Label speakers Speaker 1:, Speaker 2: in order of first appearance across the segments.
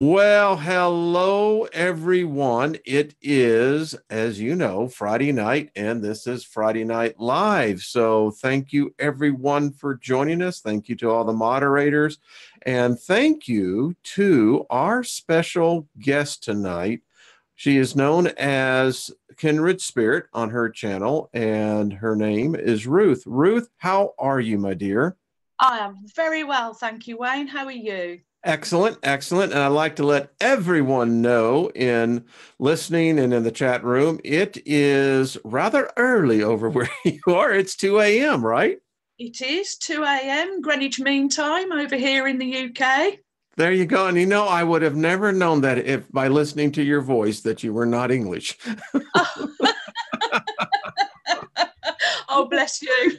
Speaker 1: Well, hello, everyone. It is, as you know, Friday night, and this is Friday Night Live. So, thank you, everyone, for joining us. Thank you to all the moderators. And thank you to our special guest tonight. She is known as Kindred Spirit on her channel, and her name is Ruth. Ruth, how are you, my dear?
Speaker 2: I am very well, thank you, Wayne. How are you?
Speaker 1: Excellent, excellent. And I'd like to let everyone know in listening and in the chat room, it is rather early over where you are. It's 2 a.m., right?
Speaker 2: It is 2 a.m. Greenwich Mean Time over here in the UK.
Speaker 1: There you go. And I would have never known that if by listening to your voice that you were not English.
Speaker 2: Oh, oh bless you.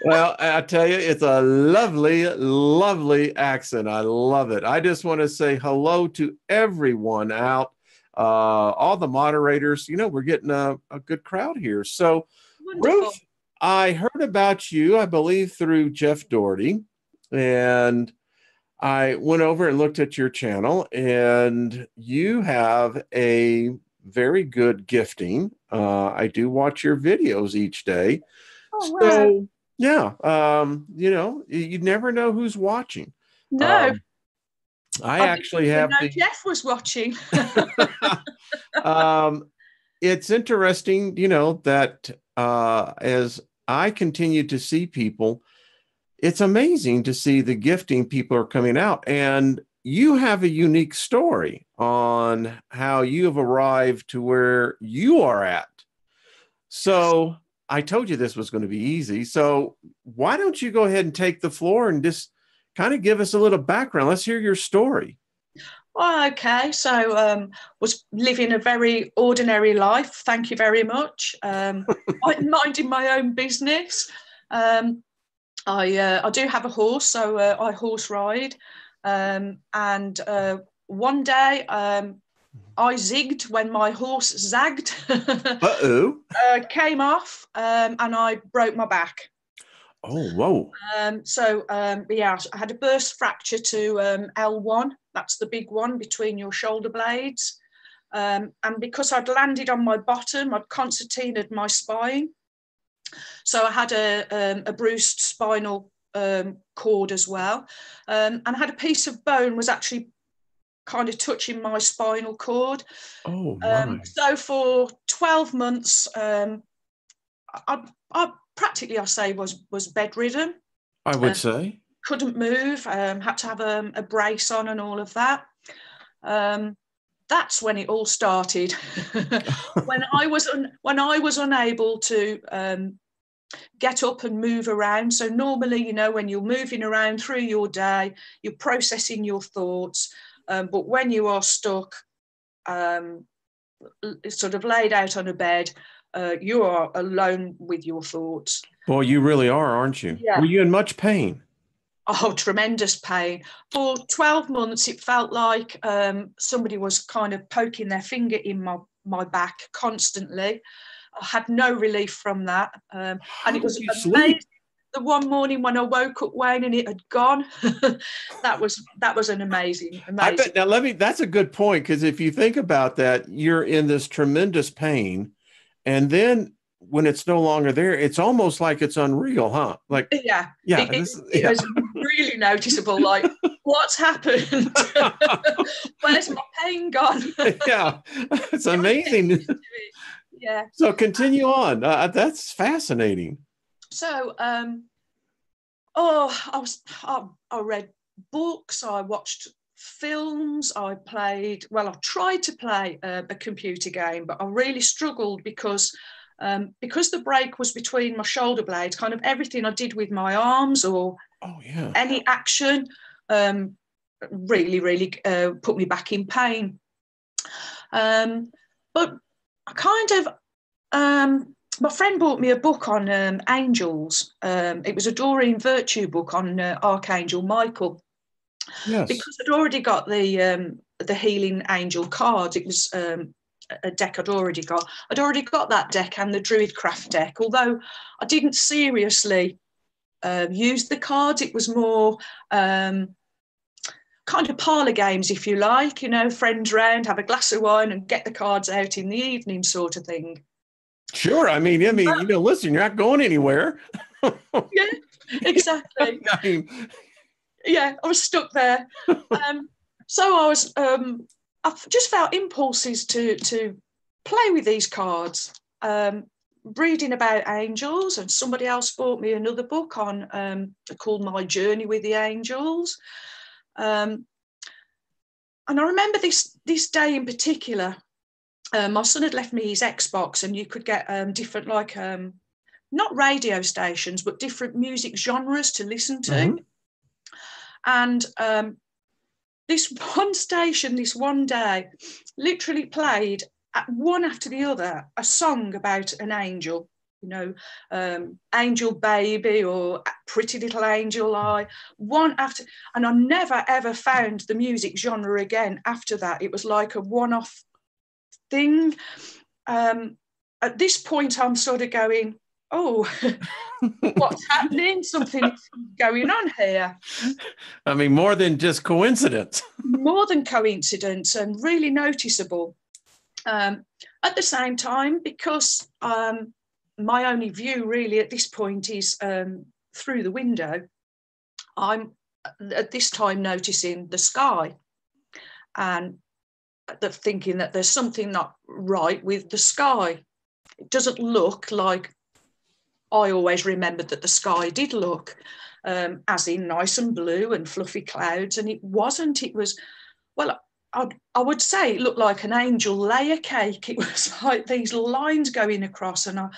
Speaker 1: Well, I tell you, it's a lovely, lovely accent. I love it. I just want to say hello to everyone out, all the moderators. We're getting a good crowd here. So,
Speaker 2: Wonderful.
Speaker 1: Ruth, I heard about you, I believe, through Jeff Doherty, and I went over and looked at your channel, and you have a very good gifting. I do watch your videos each day.
Speaker 2: Oh, wow.
Speaker 1: So, yeah, you never know who's watching.
Speaker 2: No,
Speaker 1: Um, I
Speaker 2: I didn't
Speaker 1: actually
Speaker 2: even
Speaker 1: have
Speaker 2: know
Speaker 1: the.
Speaker 2: Jeff was watching.
Speaker 1: um, it's interesting, that as I continue to see people, it's amazing to see the gifting people are coming out. And you have a unique story on how you have arrived to where you are at. So I told you this was going to be easy. So why don't you go ahead and take the floor and just kind of give us a little background? Let's hear your story.
Speaker 2: Oh, okay. So, was living a very ordinary life. Thank you very much. Minding my own business. I do have a horse, so I horse ride. And one day I zigged when my horse zagged,
Speaker 1: Uh-oh.
Speaker 2: came off, and I broke my back.
Speaker 1: Oh, whoa.
Speaker 2: Yeah, I had a burst fracture to L1. That's the big one between your shoulder blades. And because I'd landed on my bottom, I'd concertinaed my spine. So I had a bruised spinal cord as well. And I had a piece of bone was actually kind of touching my spinal cord.
Speaker 1: Oh, my.
Speaker 2: So for 12 months, I practically, I say, was bedridden.
Speaker 1: I would say.
Speaker 2: Couldn't move, had to have a brace on and all of that. That's when it all started. when I was unable to get up and move around. So normally, when you're moving around through your day, you're processing your thoughts. But when you are stuck, sort of laid out on a bed, you are alone with your thoughts.
Speaker 1: Boy, you really are, aren't you?
Speaker 2: Yeah.
Speaker 1: Were you in much pain?
Speaker 2: Oh, tremendous pain. For 12 months, it felt like somebody was kind of poking their finger in my back constantly. I had no relief from that. And it was amazing. The one morning when I woke up, Wayne, and it had gone. that was an amazing.
Speaker 1: I bet. Now, that's a good point, because if you think about that, you're in this tremendous pain, and then when it's no longer there, it's almost like it's unreal, huh? Like,
Speaker 2: yeah.
Speaker 1: It
Speaker 2: was really noticeable. Like, what's happened? Where's my pain gone?
Speaker 1: Yeah, it's amazing.
Speaker 2: Yeah.
Speaker 1: So continue on. That's fascinating.
Speaker 2: So, I read books, I watched films, I tried to play a computer game, but I really struggled because the break was between my shoulder blades. Kind of everything I did with my arms or any action really put me back in pain. But I kind of my friend bought me a book on angels. It was a Doreen Virtue book on Archangel Michael.
Speaker 1: Yes.
Speaker 2: Because I'd already got the Healing Angel card. It was a deck I'd already got. I'd already got that deck and the Druidcraft deck, although I didn't seriously use the cards. It was more, kind of parlour games, if you like, you know, friends round, have a glass of wine and get the cards out in the evening sort of thing.
Speaker 1: Sure. I mean, you know, listen, you're not going anywhere.
Speaker 2: Yeah, exactly.
Speaker 1: I mean,
Speaker 2: yeah, I was stuck there. So I was, I just felt impulses to play with these cards, reading about angels, and somebody else bought me another book on called My Journey with the Angels. And I remember this day in particular. My son had left me his Xbox, and you could get different, like, not radio stations, but different music genres to listen to.
Speaker 1: Mm-hmm.
Speaker 2: And this one station, this one day, literally played one after the other a song about an angel, you know, Angel Baby or Pretty Little Angel I, one after, and I never ever found the music genre again after that. It was like a one-off thing. At this point, I'm sort of going, oh, what's happening? Something going on here.
Speaker 1: I mean, more than just coincidence.
Speaker 2: More than coincidence, and really noticeable. At the same time, because my only view really at this point is through the window, I'm at this time noticing the sky and thinking that there's something not right with the sky. It doesn't look like I always remembered that the sky did look, as in nice and blue and fluffy clouds, and it wasn't. It was, well, I would say it looked like an angel layer cake. It was like these lines going across, and I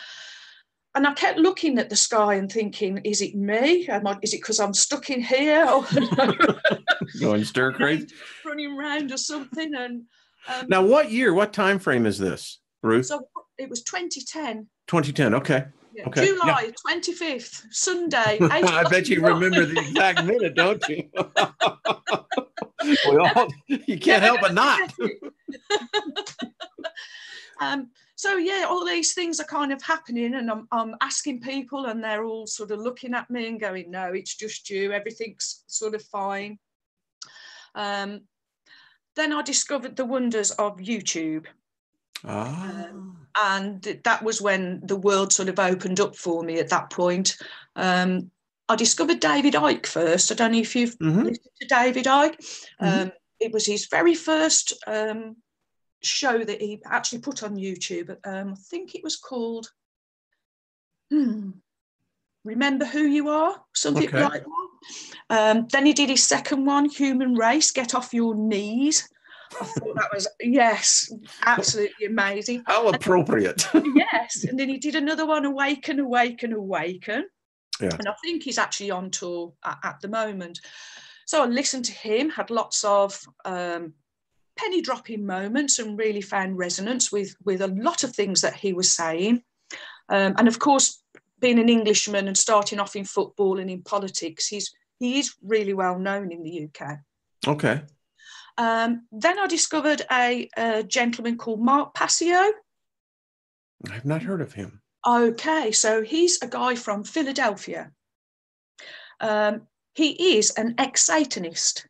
Speaker 2: kept looking at the sky and thinking, is it me? Is it because I'm stuck in here? Or
Speaker 1: going stir crazy,
Speaker 2: running around or something? And
Speaker 1: now, what time frame is this, Ruth?
Speaker 2: So it was 2010.
Speaker 1: 2010. Okay.
Speaker 2: Yeah.
Speaker 1: Okay.
Speaker 2: July 25th, Sunday.
Speaker 1: I bet you remember the exact minute, don't you? You can't help but not.
Speaker 2: So yeah, all these things are kind of happening, and I'm asking people, and they're all sort of looking at me and going, no, it's just you, everything's sort of fine. Then I discovered the wonders of YouTube. And that was when the world sort of opened up for me at that point. I discovered David Icke first. I don't know if you've listened to David Icke. It was his very first show that he actually put on YouTube. I think it was called Remember Who You Are, something like that. Then he did his second one, Human Race, Get Off Your Knees. I thought that was, yes, absolutely amazing.
Speaker 1: How appropriate.
Speaker 2: Yes. And then he did another one, Awaken, Awaken, Awaken. Yeah. And I think he's actually on tour at the moment. So I listened to him, had lots of penny dropping moments, and really found resonance with a lot of things that he was saying. And of course, being an Englishman and starting off in football and in politics, he is really well known in the UK.
Speaker 1: Okay.
Speaker 2: Then I discovered a gentleman called Mark Passio.
Speaker 1: I've not heard of him.
Speaker 2: Okay, so he's a guy from Philadelphia. He is an ex-Satanist.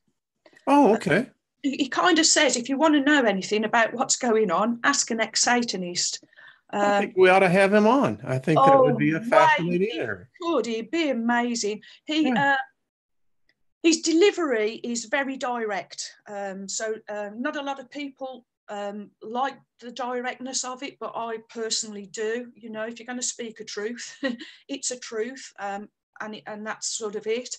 Speaker 1: Oh, okay.
Speaker 2: He kind of says, if you want to know anything about what's going on, ask an ex-Satanist.
Speaker 1: I think we ought to have him on. I think that would be a fascinating interview.
Speaker 2: He'd be amazing. His delivery is very direct. So not a lot of people like the directness of it, but I personally do. You know, if you're going to speak a truth, it's a truth, and that's sort of it.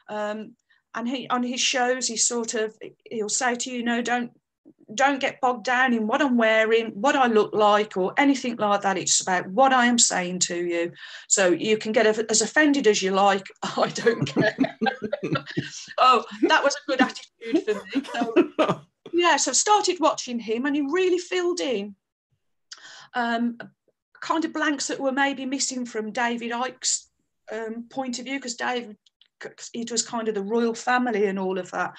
Speaker 2: And he, on his shows, he'll say to you, you know, don't get bogged down in what I'm wearing, what I look like, or anything like that. It's about what I am saying to you. So you can get as offended as you like. I don't care. Oh, that was a good attitude for me. So, yeah, so I started watching him, and he really filled in kind of blanks that were maybe missing from David Icke's point of view, because it was kind of the royal family and all of that.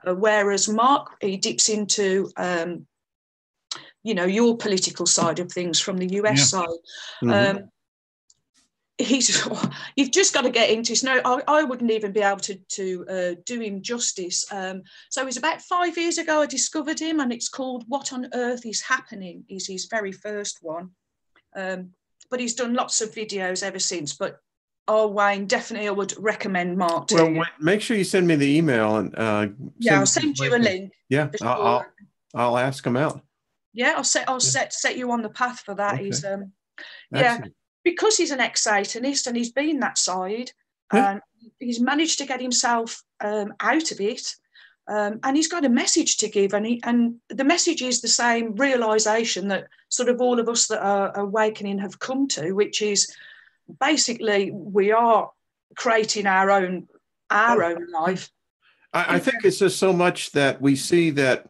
Speaker 2: Whereas Mark, he dips into, you know, your political side of things from the US side. he's you've just got to get into this. No, I wouldn't even be able to do him justice. So it was about 5 years ago I discovered him, and it's called What on Earth is Happening, is his very first one. But he's done lots of videos ever since. But Wayne, definitely I would recommend Mark to you.
Speaker 1: Make sure you send me the email and
Speaker 2: I'll send you a link.
Speaker 1: Yeah, I'll ask him out.
Speaker 2: Yeah, I'll set you on the path for that.
Speaker 1: Okay.
Speaker 2: He's
Speaker 1: Excellent.
Speaker 2: because he's an ex-Satanist and he's been that side, and he's managed to get himself out of it, and he's got a message to give, and the message is the same realization that sort of all of us that are awakening have come to, which is basically we are creating our own life.
Speaker 1: I think it's just so much that we see that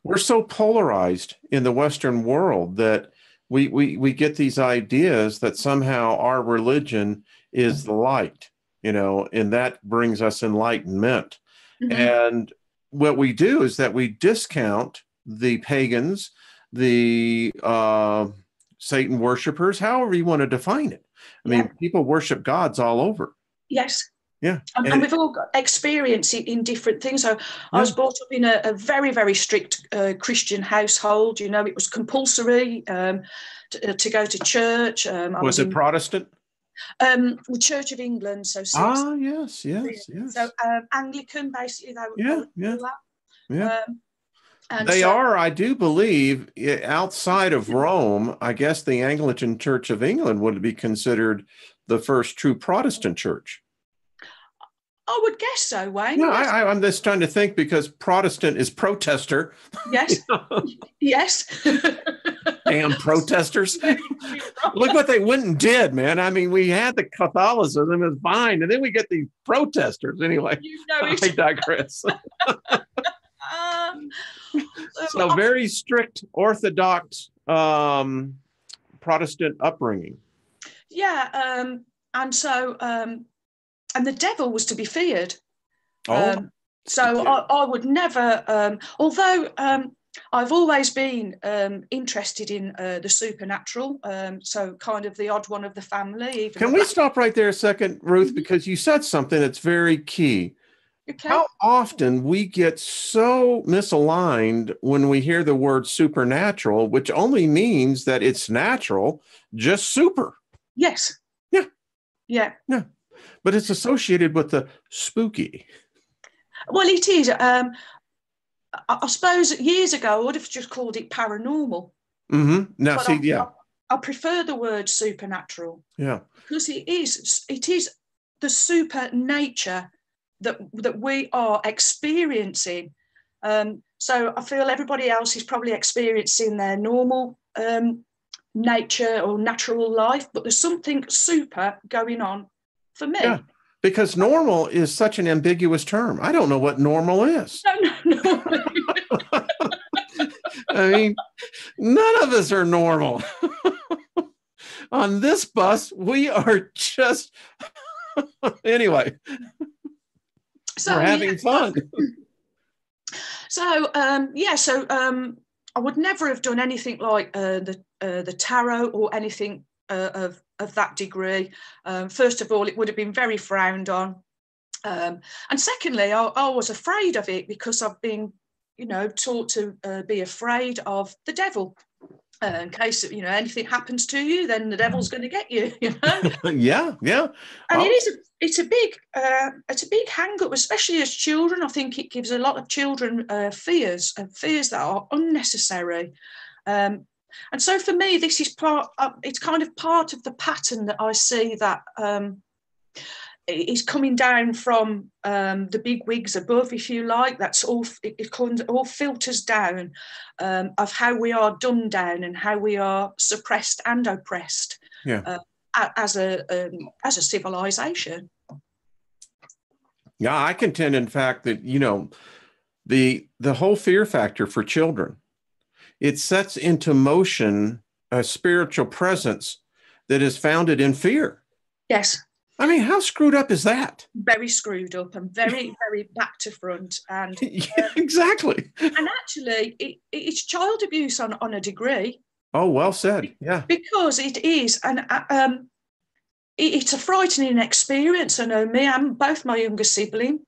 Speaker 1: we're so polarized in the Western world that we get these ideas that somehow our religion is the light, and that brings us enlightenment. Mm-hmm. And what we do is that we discount the pagans, the Satan worshipers, however you want to define it. I mean, people worship gods all over.
Speaker 2: Yes.
Speaker 1: Yeah.
Speaker 2: And we've all got experience in different things. So I was brought up in a very, very strict Christian household. It was compulsory to go to church.
Speaker 1: Was it Protestant?
Speaker 2: Church of England. So
Speaker 1: yes.
Speaker 2: So Anglican, basically.
Speaker 1: And they are, I do believe, outside of Rome, I guess the Anglican Church of England would be considered the first true Protestant church.
Speaker 2: I would guess so, Wayne.
Speaker 1: Yeah, I'm just trying to think, because Protestant is protester.
Speaker 2: Yes. Yes.
Speaker 1: Damn protesters. Look what they went and did, man. I mean, we had the Catholicism, it was fine. And then we get these protesters. Anyway, I digress. So very strict Orthodox Protestant upbringing.
Speaker 2: Yeah. And so... and the devil was to be feared. So I would never, although I've always been interested in the supernatural, so kind of the odd one of the family.
Speaker 1: Can we stop right there a second, Ruth, because you said something that's very key. Okay. How often we get so misaligned when we hear the word supernatural, which only means that it's natural, just super.
Speaker 2: Yes.
Speaker 1: Yeah.
Speaker 2: Yeah.
Speaker 1: Yeah. But it's associated with the spooky.
Speaker 2: Well, it is. I suppose years ago, I would have just called it paranormal.
Speaker 1: Mm-hmm. Now, but
Speaker 2: I prefer the word supernatural.
Speaker 1: Yeah.
Speaker 2: Because it is the super nature that we are experiencing. So I feel everybody else is probably experiencing their normal nature or natural life, but there's something super going on for me.
Speaker 1: Yeah, because normal is such an ambiguous term. I don't know what normal is.
Speaker 2: No.
Speaker 1: I mean, none of us are normal. On this bus, we are just... Anyway, so we're having fun.
Speaker 2: So, I would never have done anything like the tarot or anything of that degree. First of all, it would have been very frowned on. And secondly, I was afraid of it because I've been, taught to be afraid of the devil. In case anything happens to you, then the devil's going to get you.
Speaker 1: Yeah.
Speaker 2: And it's a big hang-up, especially as children. I think it gives a lot of children fears that are unnecessary. And so for me, this is it's kind of part of the pattern that I see that is coming down from the big wigs above, if you like. That's all, it all filters down of how we are dumbed down and how we are suppressed and oppressed as a civilization.
Speaker 1: Yeah, I contend, in fact, that, the whole fear factor for children, it sets into motion a spiritual presence that is founded in fear.
Speaker 2: Yes.
Speaker 1: I mean, how screwed up is that?
Speaker 2: Very screwed up and very, very back to front. And
Speaker 1: exactly.
Speaker 2: And actually, it's child abuse on a degree.
Speaker 1: Oh, well said. Yeah.
Speaker 2: Because it is. And it's a frightening experience. I know me and both my younger sibling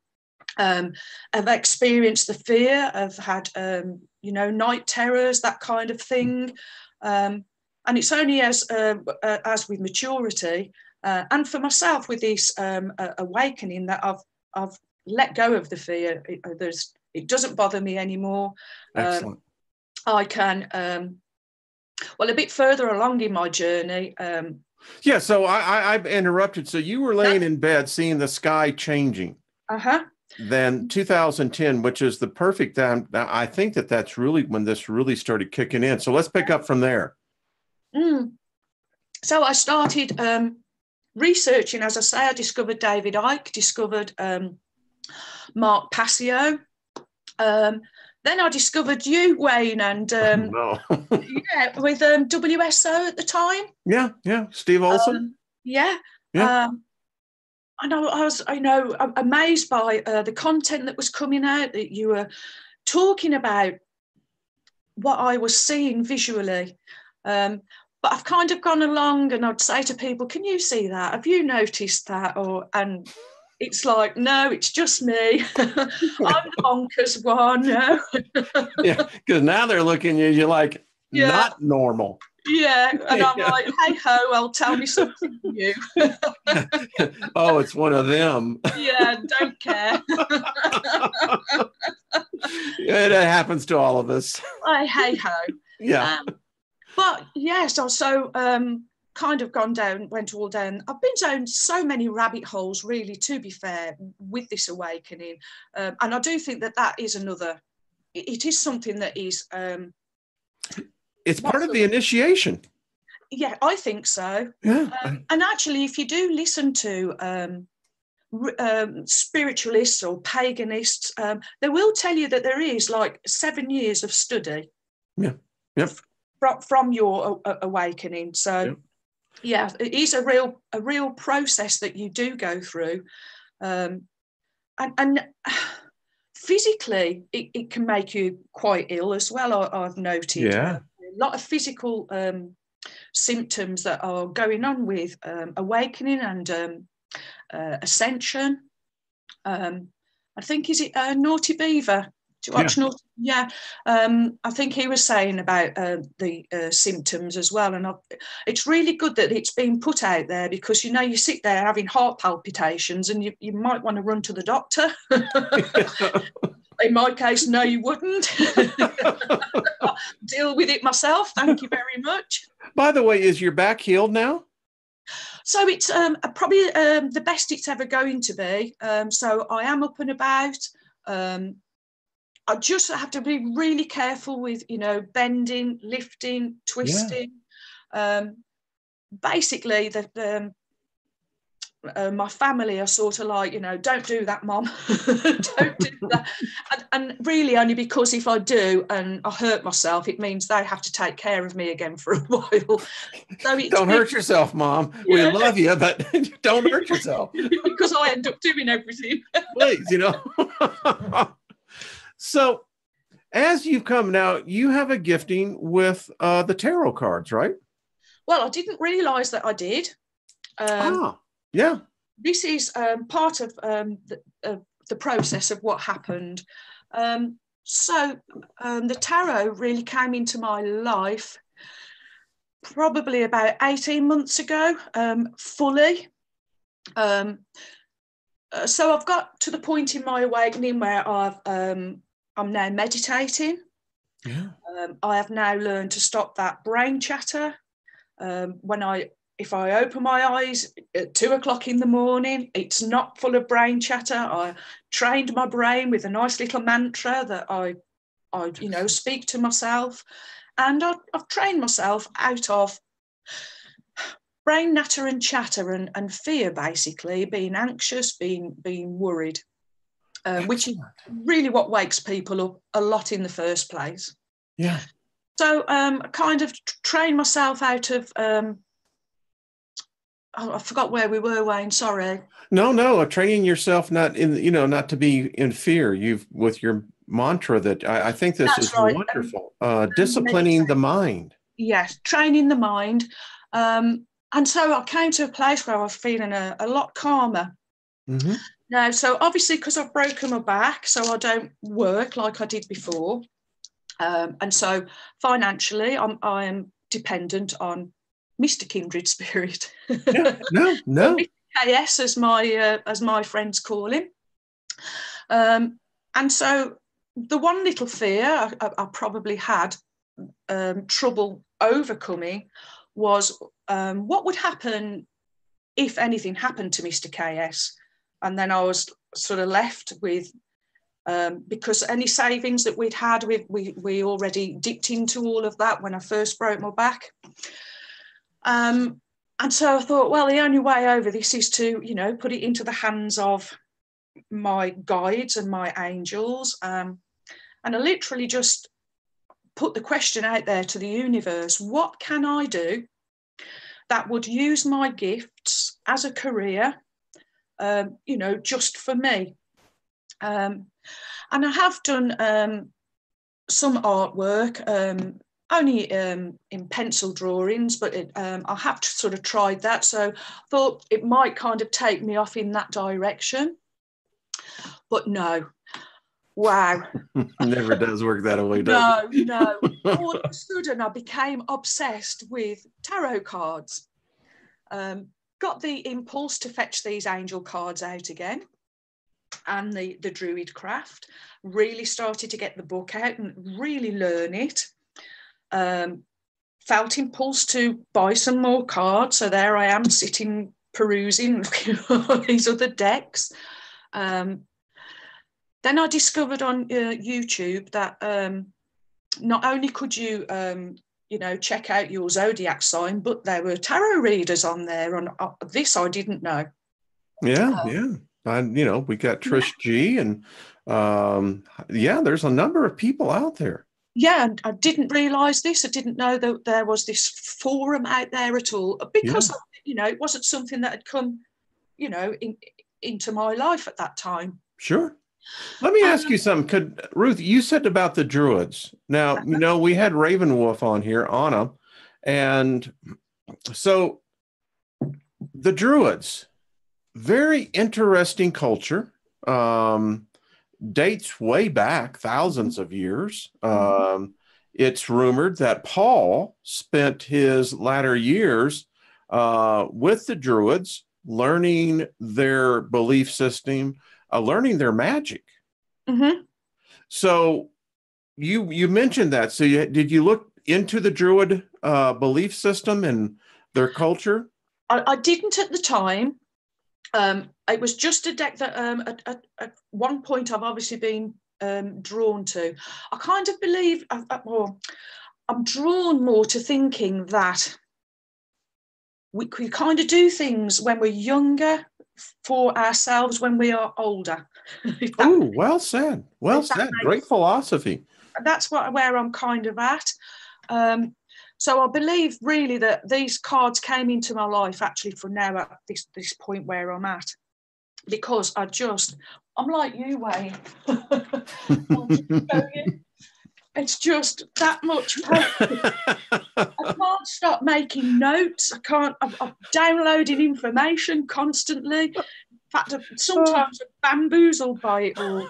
Speaker 2: have experienced the fear. I've had, night terrors, that kind of thing. And it's only as with maturity and for myself with this awakening that I've let go of the fear. It doesn't bother me anymore.
Speaker 1: Excellent.
Speaker 2: I can, a bit further along in my journey.
Speaker 1: Yeah, so I've interrupted. So you were laying in bed seeing the sky changing.
Speaker 2: Uh-huh.
Speaker 1: Then 2010, which is the perfect time. I think that's really when this really started kicking in. So let's pick up from there.
Speaker 2: So I started researching. As I say, I discovered David Icke, discovered Mark Passio. Then I discovered you, Wayne, and with WSO at the time.
Speaker 1: Yeah, Steve Olson.
Speaker 2: And I was, amazed by the content that was coming out, that you were talking about what I was seeing visually. But I've kind of gone along and I'd say to people, can you see that? Have you noticed that? And it's like, no, it's just me. I'm the bonkers one. No.
Speaker 1: Yeah, because now they're looking at you like not normal.
Speaker 2: Yeah, and I'm like, hey ho, I'll tell me something new.
Speaker 1: Oh, it's one of them.
Speaker 2: Yeah, don't care.
Speaker 1: It happens to all of us.
Speaker 2: Hey ho.
Speaker 1: Yeah.
Speaker 2: But yes, so kind of went all down. I've been down so many rabbit holes, really, to be fair, with this awakening. And I do think that is it is something that is...
Speaker 1: it's part of the initiation.
Speaker 2: Yeah, I think so.
Speaker 1: Yeah.
Speaker 2: And actually, if you do listen to spiritualists or paganists, they will tell you that there is like 7 years of study.
Speaker 1: Yeah. Yep.
Speaker 2: From your awakening. So, yeah, it is a real process that you do go through, and physically, it can make you quite ill as well. I've noted.
Speaker 1: Yeah.
Speaker 2: A lot of physical symptoms that are going on with awakening and ascension. I think, is it Naughty Beaver? Do you watch Naughty? Yeah. I think he was saying about the symptoms as well. And it's really good that it's been put out there, because, you sit there having heart palpitations and you might want to run to the doctor. In my case, no, you wouldn't. Deal with it myself. Thank you very much.
Speaker 1: By the way, is your back healed now?
Speaker 2: So it's probably the best it's ever going to be. So I am up and about. I just have to be really careful with, bending, lifting, twisting. Yeah. Basically, my family are sort of like, don't do that, Mom. Don't do that. And really only because if I do and I hurt myself, it means they have to take care of me again for a while. So
Speaker 1: don't hurt yourself, Mom. Yeah. We love you, but don't hurt yourself.
Speaker 2: Because I end up doing everything.
Speaker 1: Please, So as you've come now, you have a gifting with the tarot cards, right?
Speaker 2: Well, I didn't realize that I did.
Speaker 1: Yeah.
Speaker 2: This is part of the process of what happened. So the tarot really came into my life probably about 18 months ago, fully. So I've got to the point in my awakening where I'm now meditating.
Speaker 1: Yeah.
Speaker 2: I have now learned to stop that brain chatter. If I open my eyes at 2 o'clock in the morning, it's not full of brain chatter. I trained my brain with a nice little mantra that I speak to myself, and I've trained myself out of brain natter and chatter and fear, basically being anxious, being worried, which is really what wakes people up a lot in the first place.
Speaker 1: Yeah.
Speaker 2: So I kind of trained myself out of. I forgot where we were, Wayne. Sorry.
Speaker 1: No. Training yourself not to be in fear. With your mantra that I think this is right. Wonderful. Disciplining the mind.
Speaker 2: Yes, training the mind. And And so I came to a place where I was feeling a lot calmer.
Speaker 1: Mm-hmm.
Speaker 2: Now, so obviously, because I've broken my back, so I don't work like I did before. And so financially, I am dependent on Mr. Kindred Spirit.
Speaker 1: Yeah, no, no.
Speaker 2: Mr. KS, as my friends call him. And so the one little fear I probably had trouble overcoming was what would happen if anything happened to Mr. KS. And then I was sort of left with, because any savings that we'd had, we already dipped into all of that when I first broke my back. And so I thought, well, the only way over this is to, put it into the hands of my guides and my angels. And I literally just put the question out there to the universe: what can I do that would use my gifts as a career, just for me? And I have done some artwork, only in pencil drawings, but I have sort of tried that. So I thought it might kind of take me off in that direction. But no. Wow.
Speaker 1: Never does work that way, does
Speaker 2: it? No. All of a sudden, I became obsessed with tarot cards. Got the impulse to fetch these angel cards out again, and the druid craft. Really started to get the book out and really learn it. Felt impulse to buy some more cards. So there I am sitting, perusing, looking at these other decks. Then I discovered on YouTube that not only could you, check out your zodiac sign, but there were tarot readers on there. And this I didn't know.
Speaker 1: Yeah, yeah. We got Trish G, and there's a number of people out there.
Speaker 2: Yeah, and I didn't realise this. I didn't know that there was this forum out there at all, because it wasn't something that had come, into my life at that time.
Speaker 1: Sure. Let me ask you something. Ruth, you said about the Druids. Now, we had Ravenwolf on here, Anna, and so the Druids, very interesting culture, dates way back thousands of years. It's rumored that Paul spent his latter years with the Druids, learning their belief system, learning their magic.
Speaker 2: Mm-hmm.
Speaker 1: So you mentioned that. So did you look into the Druid belief system and their culture?
Speaker 2: I didn't at the time. It was just a deck that at one point I've obviously been drawn to. I kind of believe, I'm drawn more to thinking that we kind of do things when we're younger for ourselves when we are older.
Speaker 1: Oh, well said. Well said. Great philosophy.
Speaker 2: That's where I'm kind of at. So I believe really that these cards came into my life actually for now at this point where I'm at, because I'm like you, Wayne. It's just that much paper. I can't stop making notes. I'm downloading information constantly. In fact, sometimes I'm bamboozled by it all.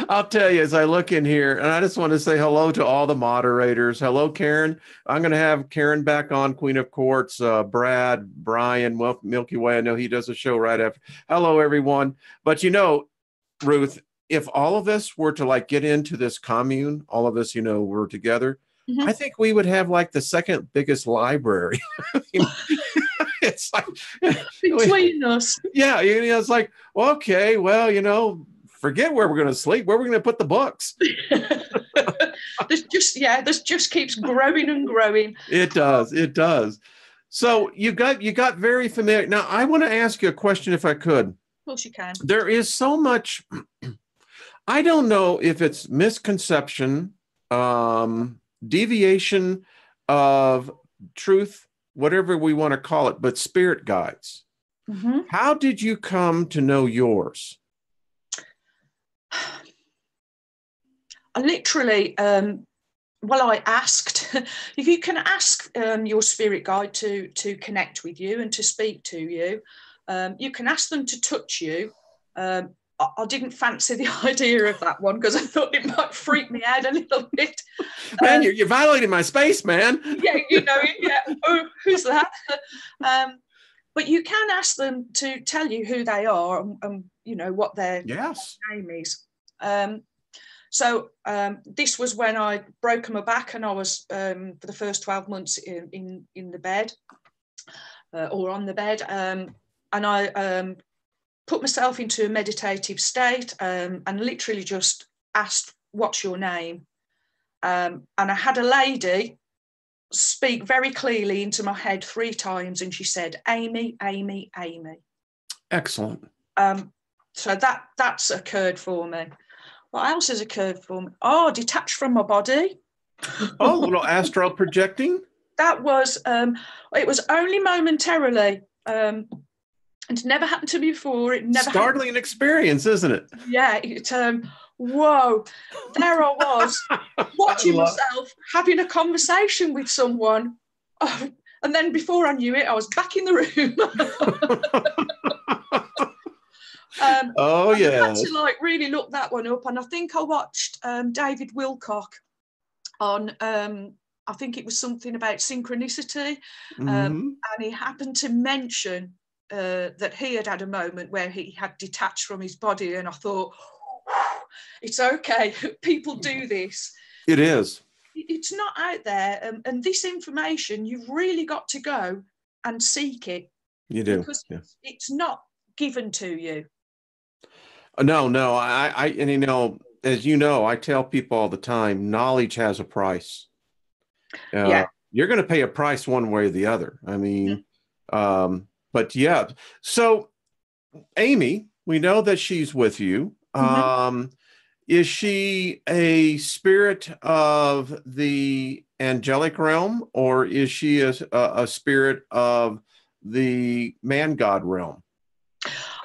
Speaker 1: I'll tell you, as I look in here, and I just want to say hello to all the moderators. Hello, Karen. I'm going to have Karen back on, Queen of Courts, Brad, Brian, Milky Way. I know he does a show right after. Hello, everyone. But Ruth, if all of us were to get into this commune, all of us, were together, I think we would have the second biggest library. It's like
Speaker 2: between us.
Speaker 1: Yeah, it's like, okay, well, forget where we're going to sleep. Where we're going to put the books.
Speaker 2: This just keeps growing and growing.
Speaker 1: It does. It does. So you got very familiar. Now I want to ask you a question, if I could.
Speaker 2: Of course you can.
Speaker 1: There is so much. I don't know if it's misconception, deviation of truth, whatever we want to call it, but spirit guides. Mm-hmm. How did you come to know yours?
Speaker 2: I literally, well, I asked if you can ask your spirit guide to connect with you and to speak to you. You can ask them to touch you. I didn't fancy the idea of that one because I thought it might freak me out a little bit.
Speaker 1: Man, you're violating my space, man.
Speaker 2: Yeah, yeah. Oh, who's that? But you can ask them to tell you who they are and what their name is. So this was when I broke my back and I was for the first 12 months in the bed or on the bed, and I put myself into a meditative state and literally just asked, "What's your name?" And I had a lady speak very clearly into my head 3 times, and she said, "Amy, Amy, Amy."
Speaker 1: Excellent.
Speaker 2: So that's occurred for me. What else has occurred for me? Oh, detached from my body.
Speaker 1: Oh, a little astral projecting.
Speaker 2: That was, it was only momentarily. It never happened to me before. It never.
Speaker 1: Startling experience, isn't it?
Speaker 2: Yeah. Whoa, there I was watching myself having a conversation with someone, and then before I knew it, I was back in the room.
Speaker 1: Oh yeah.
Speaker 2: I had to really look that one up, and I think I watched David Wilcock on. I think it was something about synchronicity, and he happened to mention that he had a moment where he had detached from his body, and I thought, it's okay, people do this.
Speaker 1: It is.
Speaker 2: It's not out there, and this information, you've really got to go and seek it.
Speaker 1: You do.
Speaker 2: Because it's not given to you.
Speaker 1: No, and as you know, I tell people all the time, knowledge has a price. You're going to pay a price one way or the other. I mean, but yeah. So Amy, we know that she's with you. Is she a spirit of the angelic realm, or is she a spirit of the man God realm?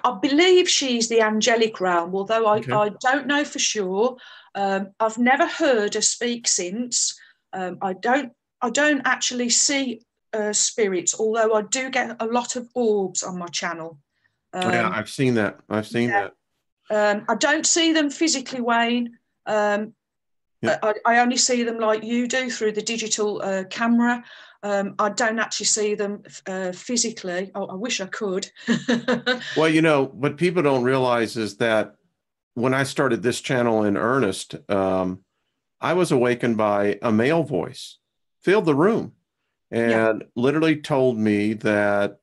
Speaker 2: I believe she's the angelic realm, although I don't know for sure. I've never heard her speak since. I don't actually see spirits, although I do get a lot of orbs on my channel.
Speaker 1: Yeah, I've seen that. That.
Speaker 2: I don't see them physically, Wayne. I only see them like you do through the digital camera. I don't actually see them physically. Oh, I wish I could.
Speaker 1: Well, what people don't realize is that when I started this channel in earnest, I was awakened by a male voice, filled the room, and literally told me that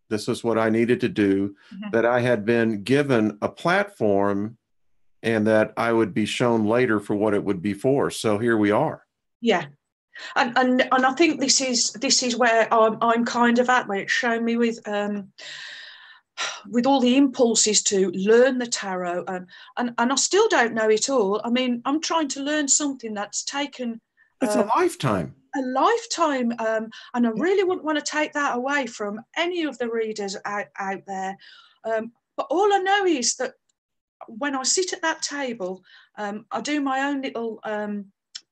Speaker 1: this is what I needed to do, that I had been given a platform and that I would be shown later for what it would be for. So here we are.
Speaker 2: Yeah. And I think this is where I'm kind of at, where it's shown me with all the impulses to learn the tarot, and I still don't know it all. I mean, I'm trying to learn something that's taken
Speaker 1: it's a lifetime.
Speaker 2: A lifetime, and I really wouldn't want to take that away from any of the readers out there. But all I know is that when I sit at that table, I do my own little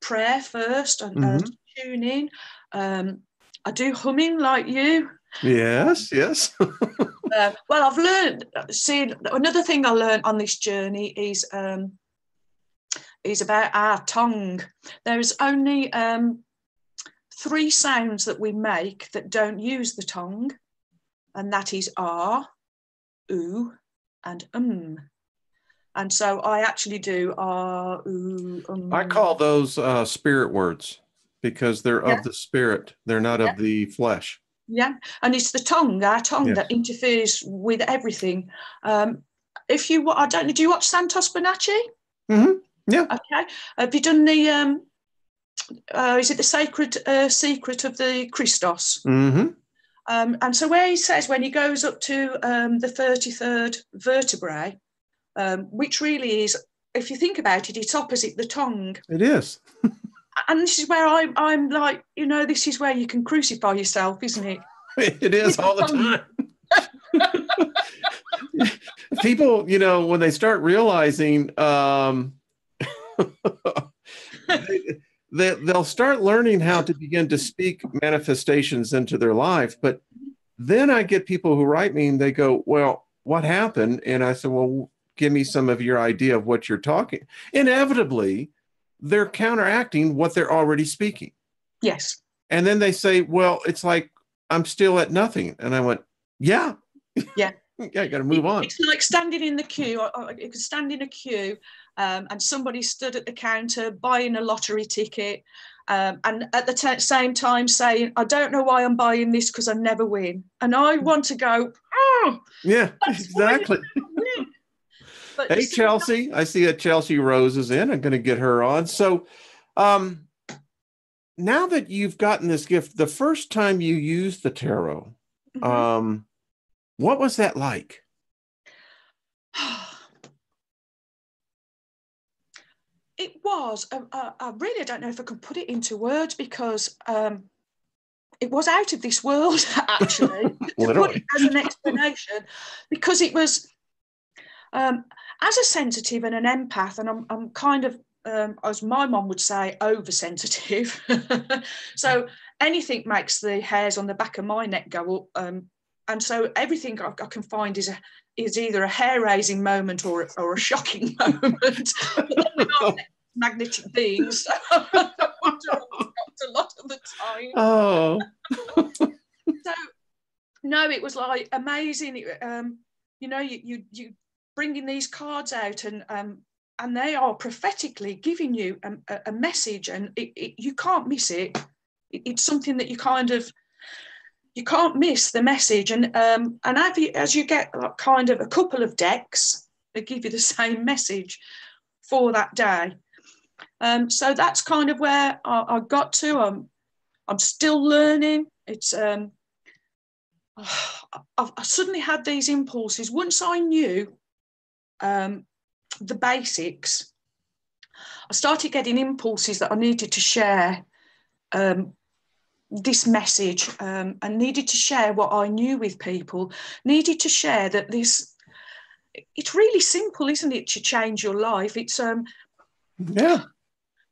Speaker 2: prayer first and tune in. I do humming like you.
Speaker 1: Yes.
Speaker 2: Well, I've learned. See, another thing I learned on this journey is about our tongue. There is only 3 sounds that we make that don't use the tongue, and that is R, oo, and And so I actually do R, oo,
Speaker 1: I call those spirit words because they're of the spirit. They're not of the flesh.
Speaker 2: Yeah, and it's the tongue, our tongue, that interferes with everything. If you, I don't know, do you watch Santos Bonacci?
Speaker 1: Yeah.
Speaker 2: Okay. Have you done the? Is it the Sacred Secret of the Christos? And so where he says when he goes up to the 33rd vertebrae, which really is, if you think about it, it's opposite the tongue.
Speaker 1: It is.
Speaker 2: And this is where I'm like, this is where you can crucify yourself, isn't it?
Speaker 1: It is all the time. People, when they start realizing they'll start learning how to begin to speak manifestations into their life. But then I get people who write me and they go, well, what happened? And I said, well, give me some of your idea of what you're talking. Inevitably, they're counteracting what they're already speaking.
Speaker 2: Yes.
Speaker 1: And then they say, well, it's like, I'm still at nothing. And I went, yeah.
Speaker 2: Yeah.
Speaker 1: Yeah, I got to move on.
Speaker 2: It's like standing in the queue. You could stand in a queue and somebody stood at the counter buying a lottery ticket and at the same time saying, I don't know why I'm buying this because I never win. And I want to go, oh,
Speaker 1: yeah, exactly.
Speaker 2: But
Speaker 1: hey, Chelsea, I see that Chelsea Rose is in. I'm going to get her on. So now that you've gotten this gift, the first time you used the tarot, what was that like?
Speaker 2: It was, I really don't know if I can put it into words because it was out of this world, actually, to put it as an explanation, because it was, as a sensitive and an empath, and I'm kind of, as my mom would say, oversensitive. So anything makes the hairs on the back of my neck go up. And so everything I can find is either a hair-raising moment or a shocking moment. But then we're not magnetic beings, so I wonder a lot of the time.
Speaker 1: Oh.
Speaker 2: So no, it was like amazing. You know, you bringing these cards out and they are prophetically giving you a message, and you can't miss it. It's something that you can't miss the message. And as you get kind of a couple of decks, they give you the same message for that day. So that's kind of where I got to. I'm still learning. It's I suddenly had these impulses. Once I knew the basics, I started getting impulses that I needed to share this message, and needed to share what I knew with people, needed to share that it's really simple, isn't it, to change your life. It's
Speaker 1: yeah.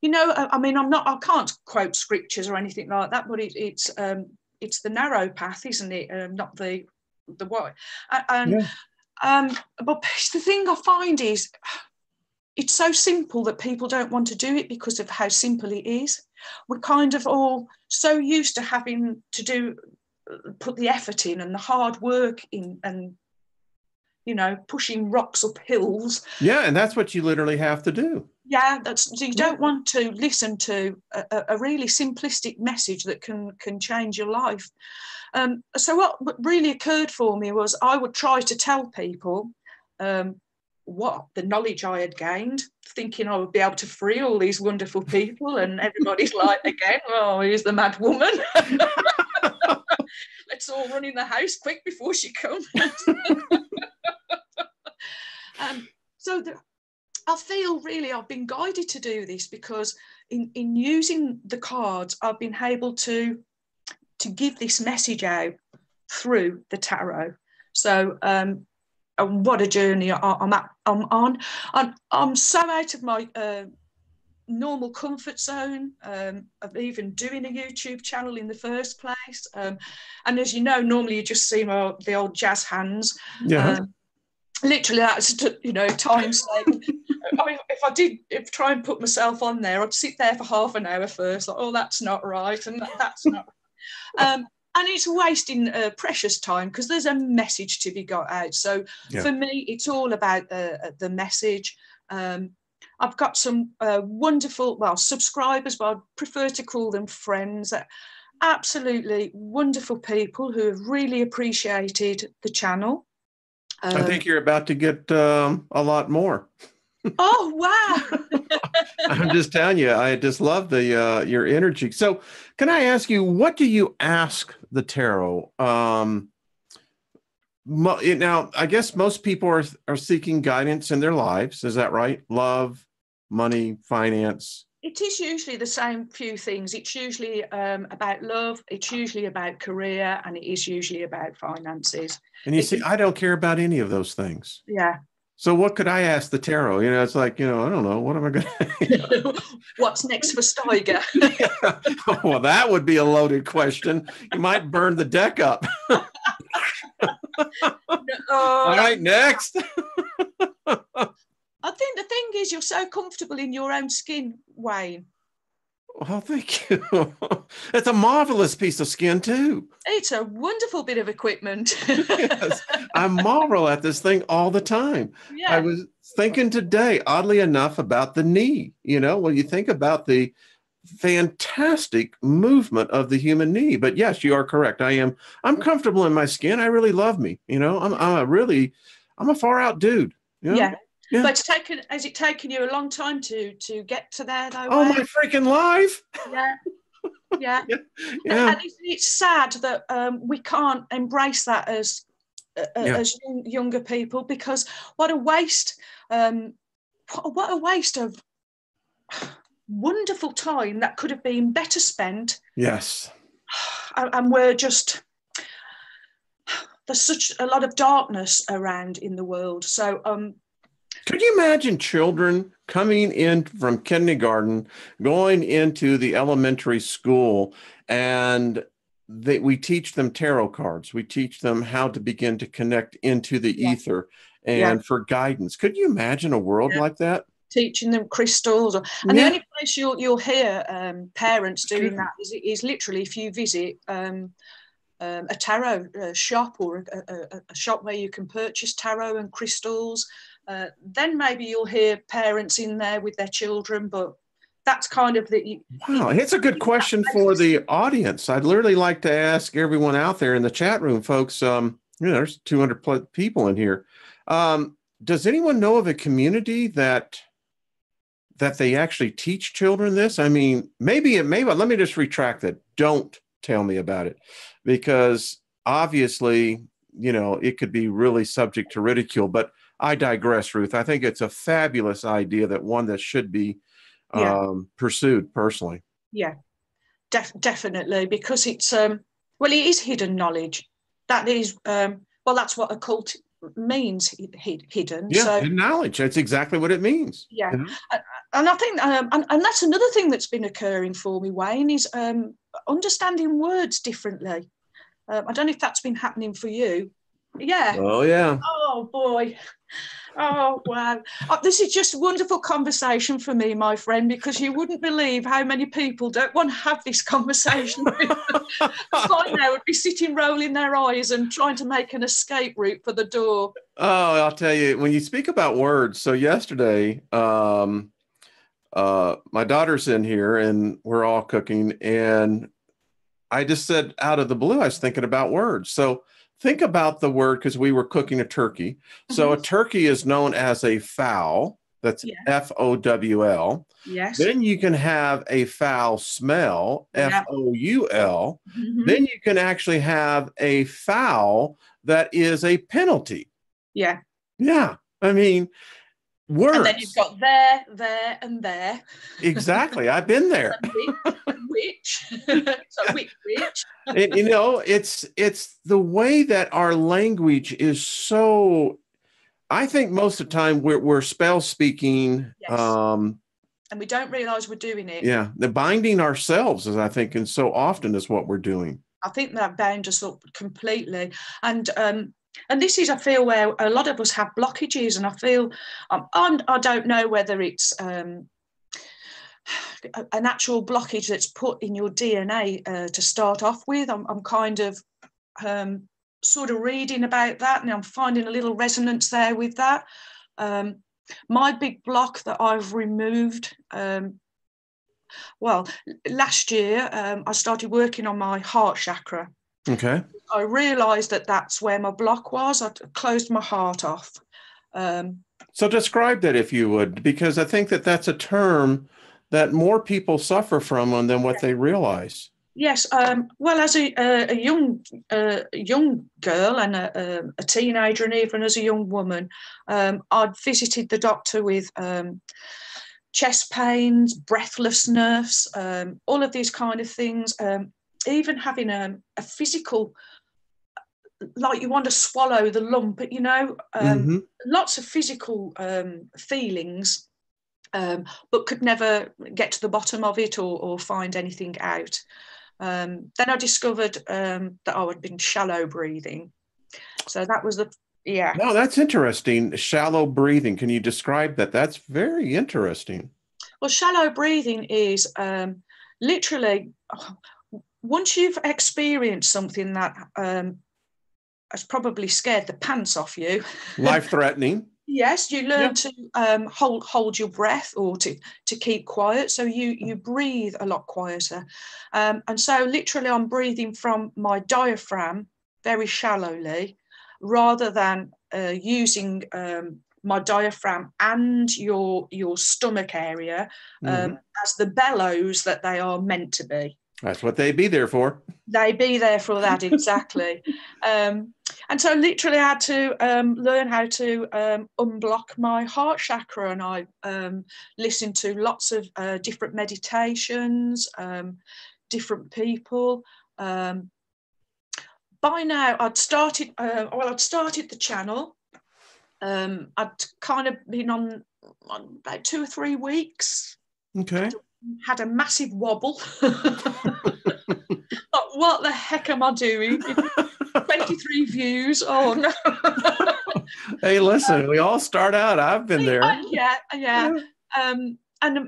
Speaker 2: You know, I mean, I can't quote scriptures or anything like that, but it's the narrow path, isn't it? Not the wide. But the thing I find is it's so simple that people don't want to do it because of how simple it is. We're kind of all so used to having to put the effort in and the hard work in and, you know, pushing rocks up hills.
Speaker 1: Yeah, and that's what you literally have to do.
Speaker 2: Yeah, you don't want to listen to a really simplistic message that can change your life. So what really occurred for me was I would try to tell people what the knowledge I had gained, thinking I would be able to free all these wonderful people, and everybody's like, again, oh, here's the mad woman. Let's all run in the house quick before she comes. I feel really I've been guided to do this because in using the cards, I've been able to give this message out through the tarot. So what a journey I'm on. I'm so out of my normal comfort zone of even doing a YouTube channel in the first place. And as you know, normally you just see the old jazz hands.
Speaker 1: Yeah.
Speaker 2: Literally, that's, you know, time saving. I mean, if I did try and put myself on there, I'd sit there for half an hour first, like, oh, that's not right, and that's not right. And it's wasting precious time because there's a message to be got out. So for me, it's all about the message. I've got some wonderful, subscribers, but I prefer to call them friends. Absolutely wonderful people who have really appreciated the channel.
Speaker 1: I think you're about to get a lot more.
Speaker 2: Oh, wow.
Speaker 1: I'm just telling you, I just love your energy. So can I ask you, what do you ask the tarot? Now, I guess most people are seeking guidance in their lives. Is that right? Love, money, finance.
Speaker 2: It is usually the same few things. It's usually about love. It's usually about career, and it is usually about finances.
Speaker 1: And you see, I don't care about any of those things.
Speaker 2: Yeah.
Speaker 1: So what could I ask the tarot? It's like, I don't know. What am I going to?
Speaker 2: What's next for Steiger?
Speaker 1: Yeah. Well, that would be a loaded question. You might burn the deck up. All right, next.
Speaker 2: I think the thing is, you're so comfortable in your own skin, Wayne.
Speaker 1: Well, thank you. It's a marvelous piece of skin, too.
Speaker 2: It's a wonderful bit of equipment.
Speaker 1: Yes, I marvel at this thing all the time.
Speaker 2: Yeah.
Speaker 1: I was thinking today, oddly enough, about the knee. When you think about the fantastic movement of the human knee. But yes, you are correct. I'm comfortable in my skin. I really love me. I'm a far out dude.
Speaker 2: Yeah.
Speaker 1: Yeah.
Speaker 2: But has it taken you a long time to get to there, though?
Speaker 1: Oh, my freaking life.
Speaker 2: Yeah. Yeah.
Speaker 1: Yeah.
Speaker 2: And it's sad that we can't embrace that as younger people, because what a waste of wonderful time that could have been better spent.
Speaker 1: Yes.
Speaker 2: And there's such a lot of darkness around in the world. So
Speaker 1: could you imagine children coming in from kindergarten, going into the elementary school, and we teach them tarot cards. We teach them how to begin to connect into the ether and for guidance. Could you imagine a world like that?
Speaker 2: Teaching them crystals. And the only place you'll hear parents doing that is literally if you visit a tarot shop, or a shop where you can purchase tarot and crystals. Then maybe you'll hear parents in there with their children, but that's kind of
Speaker 1: Wow, it's a good question for the audience. I'd literally like to ask everyone out there in the chat room, folks. There's 200 people in here. Does anyone know of a community that they actually teach children this? I mean, maybe let me just retract that. Don't tell me about it, because obviously, it could be really subject to ridicule, but I digress, Ruth. I think it's a fabulous idea, one that should be pursued personally.
Speaker 2: Yeah, definitely, because it's it is hidden knowledge. That is that's what a cult means, hidden.
Speaker 1: Yeah, so, hidden knowledge. That's exactly what it means.
Speaker 2: Yeah, and I think and that's another thing that's been occurring for me, Wayne, is understanding words differently. I don't know if that's been happening for you. Yeah.
Speaker 1: Oh yeah.
Speaker 2: Oh boy. Oh wow. This is just a wonderful conversation for me, my friend, because you wouldn't believe how many people don't want to have this conversation. By now would be sitting rolling their eyes and trying to make an escape route for the door.
Speaker 1: Oh, I'll tell you, when you speak about words, so yesterday my daughter's in here and we're all cooking, and I just said out of the blue, I was thinking about words. So think about the word, because we were cooking a turkey. Mm-hmm. So a turkey is known as a fowl. That's F-O-W-L.
Speaker 2: Yes.
Speaker 1: Then you can have a foul smell, F-O-U-L. Mm-hmm. Then you can actually have a foul that is a penalty.
Speaker 2: Yeah.
Speaker 1: Yeah. I mean, words.
Speaker 2: And then you've got there, and there.
Speaker 1: Exactly. I've been there.
Speaker 2: Which. So which.
Speaker 1: And, it's the way that our language is so. I think most of the time we're spell speaking.
Speaker 2: Yes. And we don't realize we're doing it.
Speaker 1: Yeah, the binding ourselves, as I think, and so often is what we're doing.
Speaker 2: I think that bound us up completely, and this is, I feel, where a lot of us have blockages, and I feel I don't know whether it's an actual blockage that's put in your DNA to start off with. I'm kind of sort of reading about that, and I'm finding a little resonance there with that. My big block that I've removed, last year I started working on my heart chakra.
Speaker 1: Okay.
Speaker 2: I realised that that's where my block was. I closed my heart off.
Speaker 1: So describe that, if you would, because I think that that's a term that more people suffer from than what they realize.
Speaker 2: Yes. As a young girl and a teenager, and even as a young woman, I'd visited the doctor with chest pains, breathlessness, all of these kind of things. Even having a physical like you want to swallow the lump, you know,
Speaker 1: Mm-hmm.
Speaker 2: lots of physical feelings, but could never get to the bottom of it or find anything out. Then I discovered that I had been shallow breathing. So that was yeah.
Speaker 1: No, that's interesting. Shallow breathing. Can you describe that? That's very interesting.
Speaker 2: Well, shallow breathing is literally, once you've experienced something that has probably scared the pants off you.
Speaker 1: Life-threatening.
Speaker 2: Yes, you learn to hold your breath, or to keep quiet. So you breathe a lot quieter. And so literally I'm breathing from my diaphragm very shallowly, rather than using my diaphragm and your stomach area as the bellows that they are meant to be.
Speaker 1: That's what they be there for.
Speaker 2: They be there for that, exactly. And so literally I had to learn how to unblock my heart chakra, and I listened to lots of different meditations, different people. By now I'd started the channel. I'd kind of been on about 2 or 3 weeks.
Speaker 1: Okay.
Speaker 2: Had a massive wobble. What the heck am I doing? 23 views. Oh no.
Speaker 1: Hey, listen, we all start out. I've been there.
Speaker 2: Yeah. And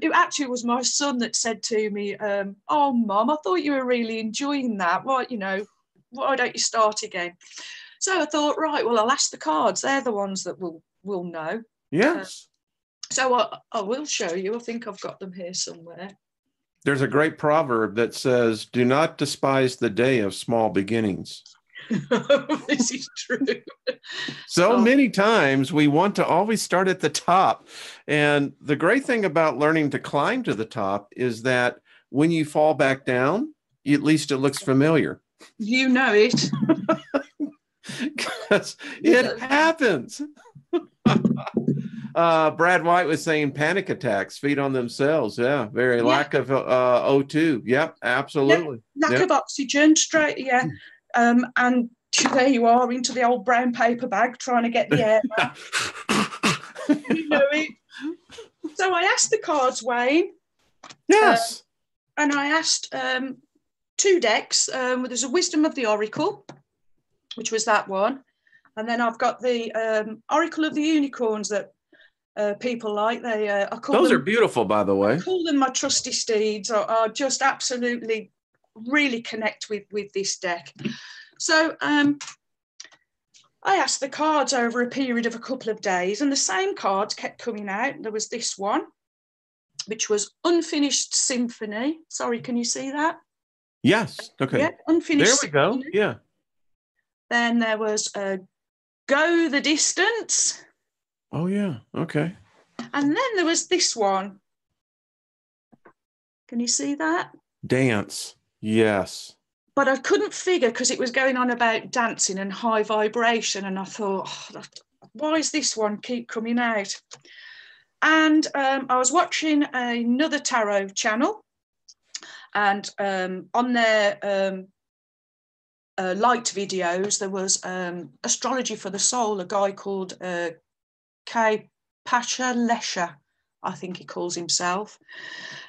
Speaker 2: it actually was my son that said to me, "Oh, Mum, I thought you were really enjoying that. Why don't you start again?" So I thought, right, well, I'll ask the cards. They're the ones that will know.
Speaker 1: Yes.
Speaker 2: So I will show you. I think I've got them here somewhere.
Speaker 1: There's a great proverb that says, "Do not despise the day of small beginnings."
Speaker 2: This is true.
Speaker 1: So many times we want to always start at the top. And the great thing about learning to climb to the top is that when you fall back down, at least it looks familiar.
Speaker 2: You know it.
Speaker 1: Because it happens. Brad White was saying panic attacks feed on themselves. Yeah, lack of O2. Yep, absolutely.
Speaker 2: Lack of oxygen, straight. Yeah, and there you are into the old brown paper bag trying to get the air out. You know it. So I asked the cards, Wayne.
Speaker 1: Yes.
Speaker 2: And I asked 2 decks. There's a Wisdom of the Oracle, which was that one. And then I've got the Oracle of the Unicorns that people like.
Speaker 1: Those are beautiful, by the way.
Speaker 2: I call them my trusty steeds. I just absolutely really connect with this deck. So I asked the cards over a period of a couple of days, and the same cards kept coming out. There was this one, which was Unfinished Symphony. Sorry, can you see that?
Speaker 1: Yes. Okay.
Speaker 2: Yeah, Unfinished
Speaker 1: There we go.
Speaker 2: Symphony.
Speaker 1: Yeah.
Speaker 2: Then there was Go the Distance.
Speaker 1: Oh, yeah. Okay.
Speaker 2: And then there was this one. Can you see that?
Speaker 1: Dance. Yes.
Speaker 2: But I couldn't figure, because it was going on about dancing and high vibration. And I thought, why is this one keep coming out? And I was watching another tarot channel. And on their light videos, there was Astrology for the Soul, a guy called K. Pacha Lesha, I think he calls himself.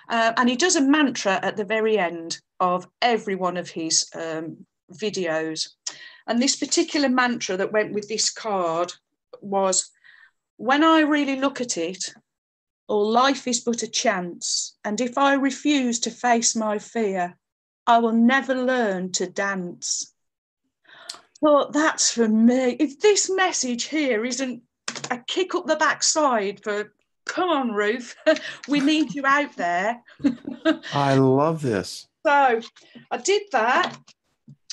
Speaker 2: And he does a mantra at the very end of every one of his videos. And this particular mantra that went with this card was, when I really look at it, all life is but a chance. And if I refuse to face my fear, I will never learn to dance. Well, that's for me. If this message here isn't a kick up the backside for, come on, Ruth, we need you out there.
Speaker 1: I love this.
Speaker 2: So I did that.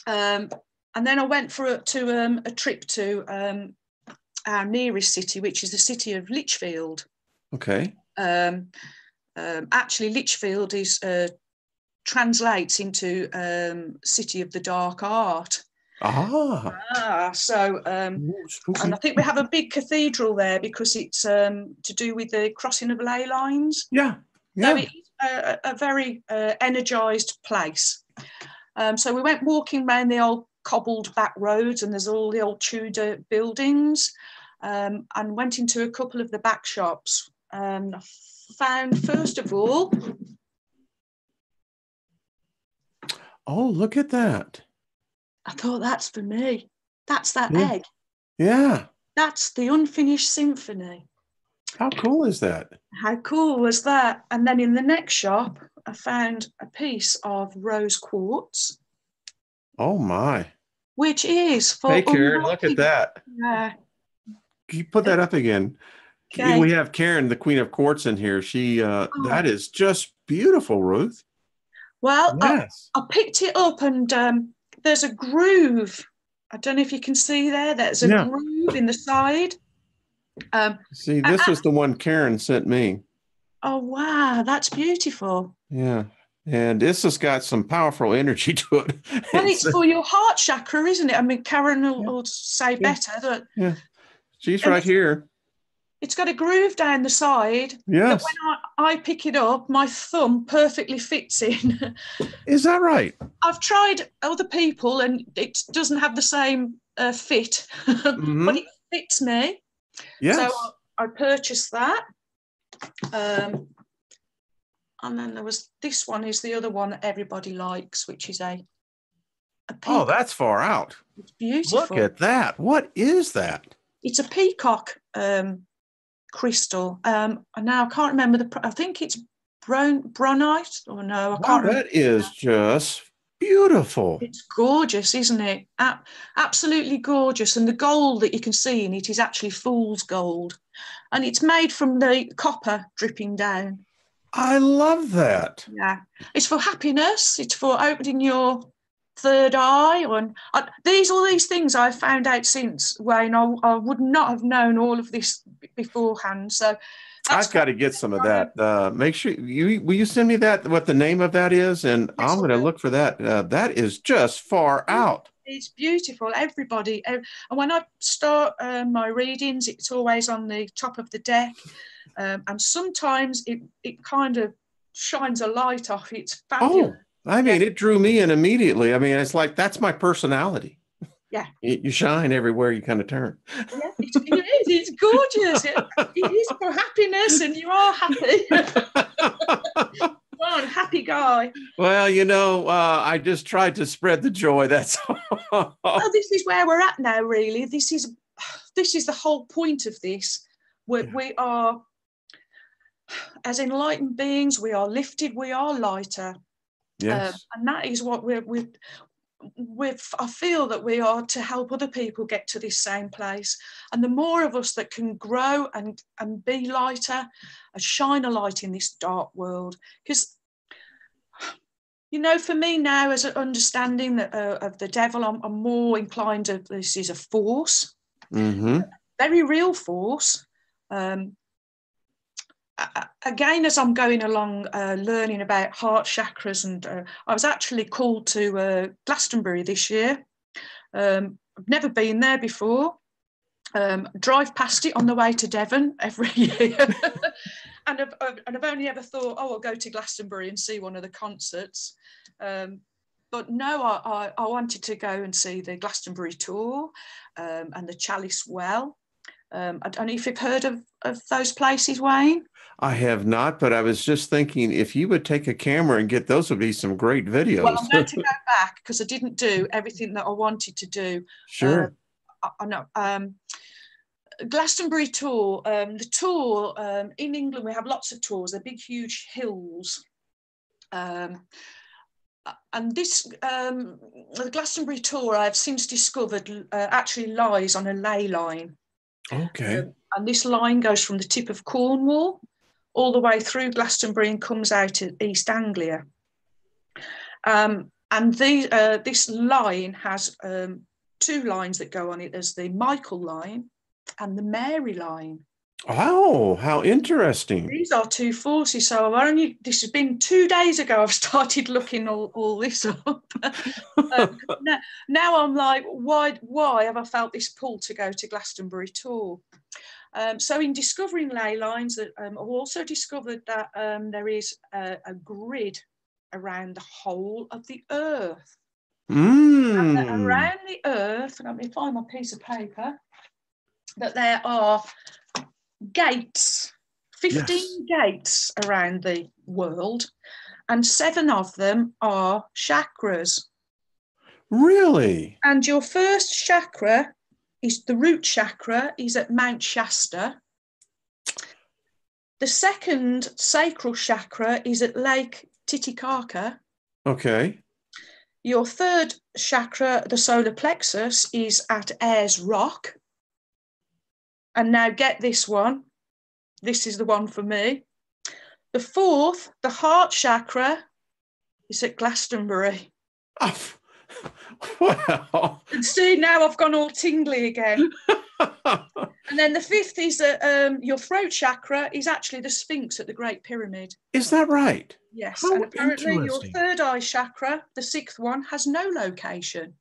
Speaker 2: And then I went to a trip to our nearest city, which is the city of Lichfield.
Speaker 1: Okay.
Speaker 2: Actually, Lichfield translates into City of the Dark Art. So and I think we have a big cathedral there because it's to do with the crossing of ley lines.
Speaker 1: Yeah.
Speaker 2: So it's a very energised place. So we went walking around the old cobbled back roads, and there's all the old Tudor buildings, and went into a couple of the back shops. And I found, first of all,
Speaker 1: Oh, look at that.
Speaker 2: I thought, that's for me. That's that
Speaker 1: Yeah.
Speaker 2: egg.
Speaker 1: Yeah.
Speaker 2: That's the Unfinished Symphony.
Speaker 1: How cool is that?
Speaker 2: How cool was that? And then in the next shop, I found a piece of rose quartz.
Speaker 1: Oh my.
Speaker 2: Which is for
Speaker 1: Hey, Karen, look
Speaker 2: unlocking.
Speaker 1: at that.
Speaker 2: Yeah.
Speaker 1: Can you put that up again?
Speaker 2: Okay.
Speaker 1: We have Karen, the Queen of Quartz, in here. That is just beautiful, Ruth.
Speaker 2: Well,
Speaker 1: Yes.
Speaker 2: I picked it up, and there's a groove. I don't know if you can see there. There's a groove in the side.
Speaker 1: See, this was the one Karen sent me.
Speaker 2: Oh, wow. That's beautiful.
Speaker 1: Yeah. And this has got some powerful energy to it.
Speaker 2: Well, it's for your heart chakra, isn't it? I mean, Karen will say better. That,
Speaker 1: yeah. She's right here.
Speaker 2: It's got a groove down the side.
Speaker 1: Yes.
Speaker 2: That when I pick it up, my thumb perfectly fits in.
Speaker 1: Is that right?
Speaker 2: I've tried other people and it doesn't have the same fit, but it fits me.
Speaker 1: Yes.
Speaker 2: So I purchased that. And then there was, this one is the other one that everybody likes, which is a peacock.
Speaker 1: Oh, that's far out.
Speaker 2: It's beautiful.
Speaker 1: Look at that. What is that?
Speaker 2: It's a peacock crystal. And now I can't remember I think it's bronite, or no, I can't remember.
Speaker 1: That is just beautiful.
Speaker 2: It's gorgeous, isn't it? Absolutely gorgeous. And the gold that you can see in it is actually fool's gold. And it's made from the copper dripping down.
Speaker 1: I love that.
Speaker 2: Yeah. It's for happiness. It's for opening your third eye. And all these things I've found out since, Wayne. I would not have known all of this beforehand. So
Speaker 1: I've got to get some of that. Make sure will you send me that, what the name of that is, and yes, I'm going to look for that. That is just far out.
Speaker 2: It's beautiful. Everybody, and when I start my readings, it's always on the top of the deck, and sometimes it kind of shines a light off. It's fabulous.
Speaker 1: Oh, I mean, it drew me in immediately. I mean, it's like that's my personality.
Speaker 2: Yeah,
Speaker 1: you shine everywhere you kind of turn.
Speaker 2: Yeah, it is. It's gorgeous. It is for happiness, and you are happy. One happy guy.
Speaker 1: Well, I just tried to spread the joy. That's all.
Speaker 2: Well, this is where we're at now. Really, this is the whole point of this. We are, as enlightened beings, we are lifted. We are lighter.
Speaker 1: Yes,
Speaker 2: and that is what I feel that we are to help other people get to this same place. And the more of us that can grow and be lighter and shine a light in this dark world. Because, for me now, as an understanding that, of the devil, I'm more inclined to this is a force, very real force. Again, as I'm going along learning about heart chakras, and I was actually called to Glastonbury this year. I've never been there before. Drive past it on the way to Devon every year. and I've only ever thought, I'll go to Glastonbury and see one of the concerts. But no, I wanted to go and see the Glastonbury tour and the Chalice Well. I don't know if you've heard of those places, Wayne.
Speaker 1: I have not, but I was just thinking if you would take a camera and get those would be some great videos.
Speaker 2: Well, I'm going to go back because I didn't do everything that I wanted to do.
Speaker 1: Sure.
Speaker 2: I know. Glastonbury tour, the tour in England, we have lots of tours. They're big, huge hills. And this, the Glastonbury tour, I've since discovered actually lies on a ley line.
Speaker 1: Okay.
Speaker 2: And this line goes from the tip of Cornwall all the way through Glastonbury and comes out at East Anglia. And this line has two lines that go on it. There's the Michael line and the Mary line.
Speaker 1: Oh, how interesting.
Speaker 2: These are two forces. So this has been 2 days ago I've started looking all this up. Now I'm like, why have I felt this pull to go to Glastonbury tour? So in discovering ley lines, I've also discovered that there is a grid around the whole of the earth. And that
Speaker 1: Mm.
Speaker 2: around the earth, let me find my piece of paper, that there are gates, 15 gates around the world, and 7 of them are chakras.
Speaker 1: Really?
Speaker 2: And your first chakra is the root chakra, is at Mount Shasta. The second sacral chakra is at Lake Titicaca.
Speaker 1: Okay.
Speaker 2: Your third chakra, the solar plexus, is at Ayers Rock. And now get this one. This is the one for me. The fourth, the heart chakra, is at Glastonbury.
Speaker 1: Oh, well.
Speaker 2: And see, now I've gone all tingly again. And then the fifth is that your throat chakra is actually the Sphinx at the Great Pyramid.
Speaker 1: Is that right?
Speaker 2: Yes.
Speaker 1: How
Speaker 2: And apparently your
Speaker 1: interesting.
Speaker 2: third eye chakra, the 6th one, has no location.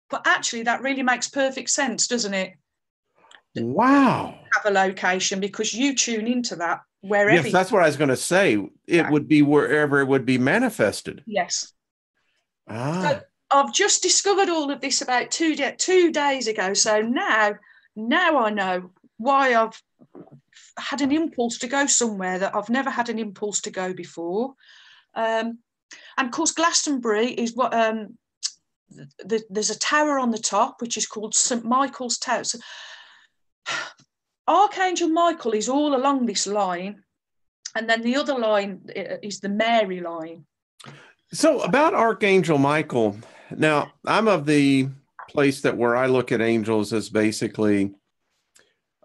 Speaker 2: But actually that really makes perfect sense, doesn't it?
Speaker 1: Wow.
Speaker 2: Have a location because you tune into that wherever.
Speaker 1: Yes, that's what I was going to say. It would be wherever it would be manifested.
Speaker 2: Yes.
Speaker 1: Ah.
Speaker 2: So I've just discovered all of this about 2 days ago. So now I know why I've had an impulse to go somewhere that I've never had an impulse to go before. And of course, Glastonbury is what there's a tower on the top, which is called St. Michael's Tower. So, Archangel Michael is all along this line, and then the other line is the Mary line.
Speaker 1: So about Archangel Michael, now I'm of the place that where I look at angels as basically,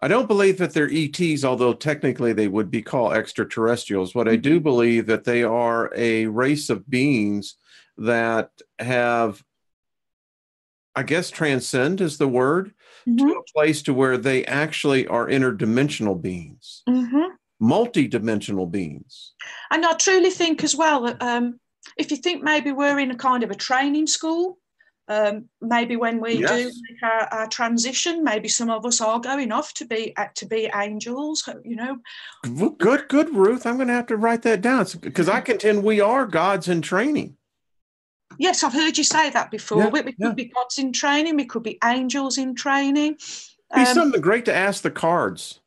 Speaker 1: I don't believe that they're ETs, although technically they would be called extraterrestrials. What I do believe that they are a race of beings that have, I guess, transcend is the word, to a place to where they actually are interdimensional beings, multi-dimensional beings.
Speaker 2: And I truly think as well that if you think maybe we're in a kind of a training school, maybe when we do make our transition, maybe some of us are going off to be angels, you know.
Speaker 1: Good, Ruth. I'm going to have to write that down because I contend we are gods in training.
Speaker 2: Yes, I've heard you say that before.
Speaker 1: Yeah,
Speaker 2: we could be gods in training. We could be angels in training.
Speaker 1: Be something great to ask the cards.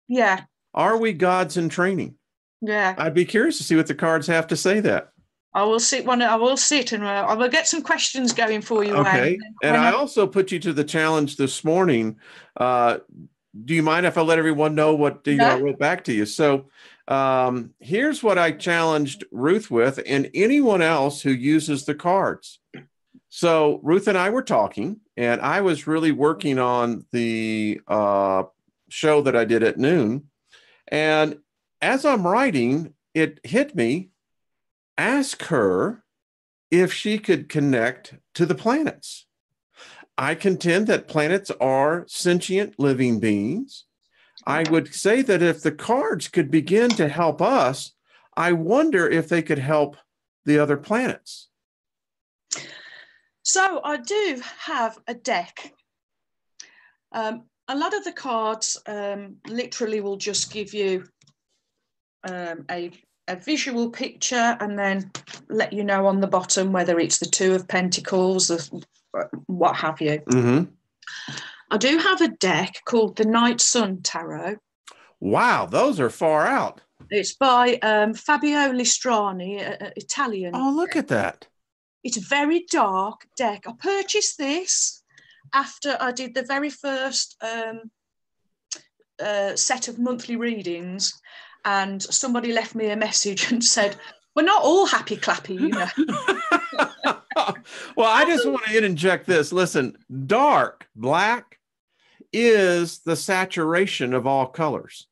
Speaker 2: Yeah.
Speaker 1: Are we gods in training?
Speaker 2: Yeah.
Speaker 1: I'd be curious to see what the cards have to say that.
Speaker 2: I will sit and I will get some questions going for you.
Speaker 1: Okay.
Speaker 2: Wayne.
Speaker 1: And I also put you to the challenge this morning. Do you mind if I let everyone know what I wrote back to you? So here's what I challenged Ruth with and anyone else who uses the cards. So Ruth and I were talking, and I was really working on the show that I did at noon. And as I'm writing, it hit me. Ask her if she could connect to the planets. I contend that planets are sentient living beings. I would say that if the cards could begin to help us, I wonder if they could help the other planets.
Speaker 2: So I do have a deck. A lot of the cards literally will just give you a visual picture and then let you know on the bottom whether it's the 2 of Pentacles, what have you. I do have a deck called the Night Sun Tarot.
Speaker 1: Wow, those are far out.
Speaker 2: It's by Fabio Listrani, Italian.
Speaker 1: Oh, look at that.
Speaker 2: It's a very dark deck. I purchased this after I did the very first set of monthly readings, and somebody left me a message and said, we're not all happy clappy, you know.
Speaker 1: Well, I just want to interject this. Listen, dark black is the saturation of all colors.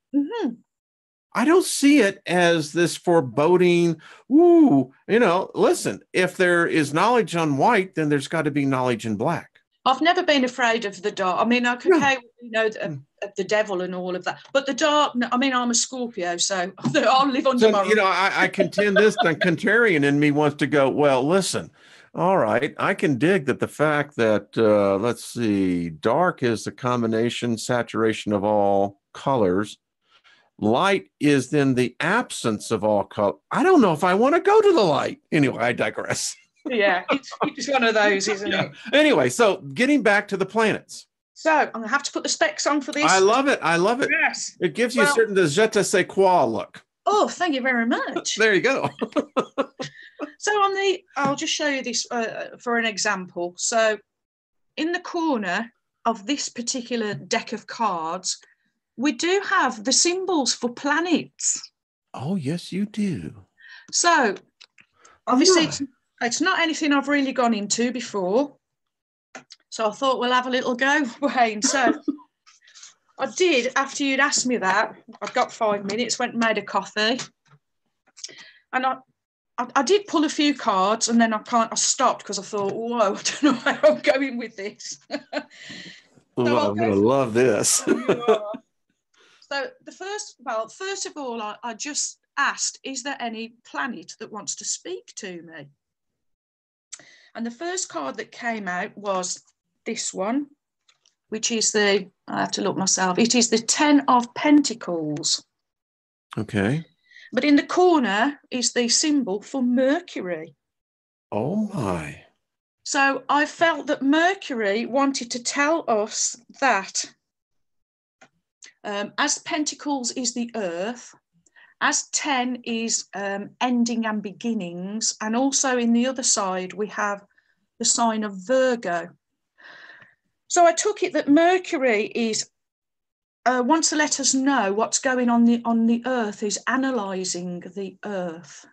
Speaker 1: I don't see it as this foreboding, listen, if there is knowledge on white, then there's got to be knowledge in black.
Speaker 2: I've never been afraid of the dark. I mean, I could of the devil and all of that. But the dark, I mean, I'm a Scorpio, so I'll live on tomorrow.
Speaker 1: I contend this, the contrarian in me wants to go, well, listen, all right, I can dig that the fact that, let's see, dark is the combination, saturation of all colors. Light is then the absence of all color. I don't know if I want to go to the light. Anyway, I digress.
Speaker 2: Yeah, it's one of those, isn't it?
Speaker 1: Anyway, so getting back to the planets.
Speaker 2: So I'm going to have to put the specs on for this.
Speaker 1: I love it. I love it.
Speaker 2: Yes.
Speaker 1: It gives you a certain je ne sais quoi look.
Speaker 2: Oh, thank you very much.
Speaker 1: There you go.
Speaker 2: So I'll just show you this for an example. So in the corner of this particular deck of cards, we do have the symbols for planets.
Speaker 1: Oh, yes, you do.
Speaker 2: So obviously it's not anything I've really gone into before. So I thought we'll have a little go, Wayne. So I did, after you'd asked me that, I've got 5 minutes, went and made a coffee. And I did pull a few cards, and then I stopped because I thought, whoa, I don't know where I'm going with this.
Speaker 1: So I'm going to love this.
Speaker 2: So first of all, I just asked, is there any planet that wants to speak to me? And the first card that came out was this one, which is I have to look myself, it is the 10 of Pentacles.
Speaker 1: Okay.
Speaker 2: But in the corner is the symbol for Mercury.
Speaker 1: Oh, my.
Speaker 2: So I felt that Mercury wanted to tell us that as Pentacles is the earth, as 10 is ending and beginnings, and also in the other side we have the sign of Virgo. So I took it that Mercury is wants to let us know what's going on the earth, is analysing the earth.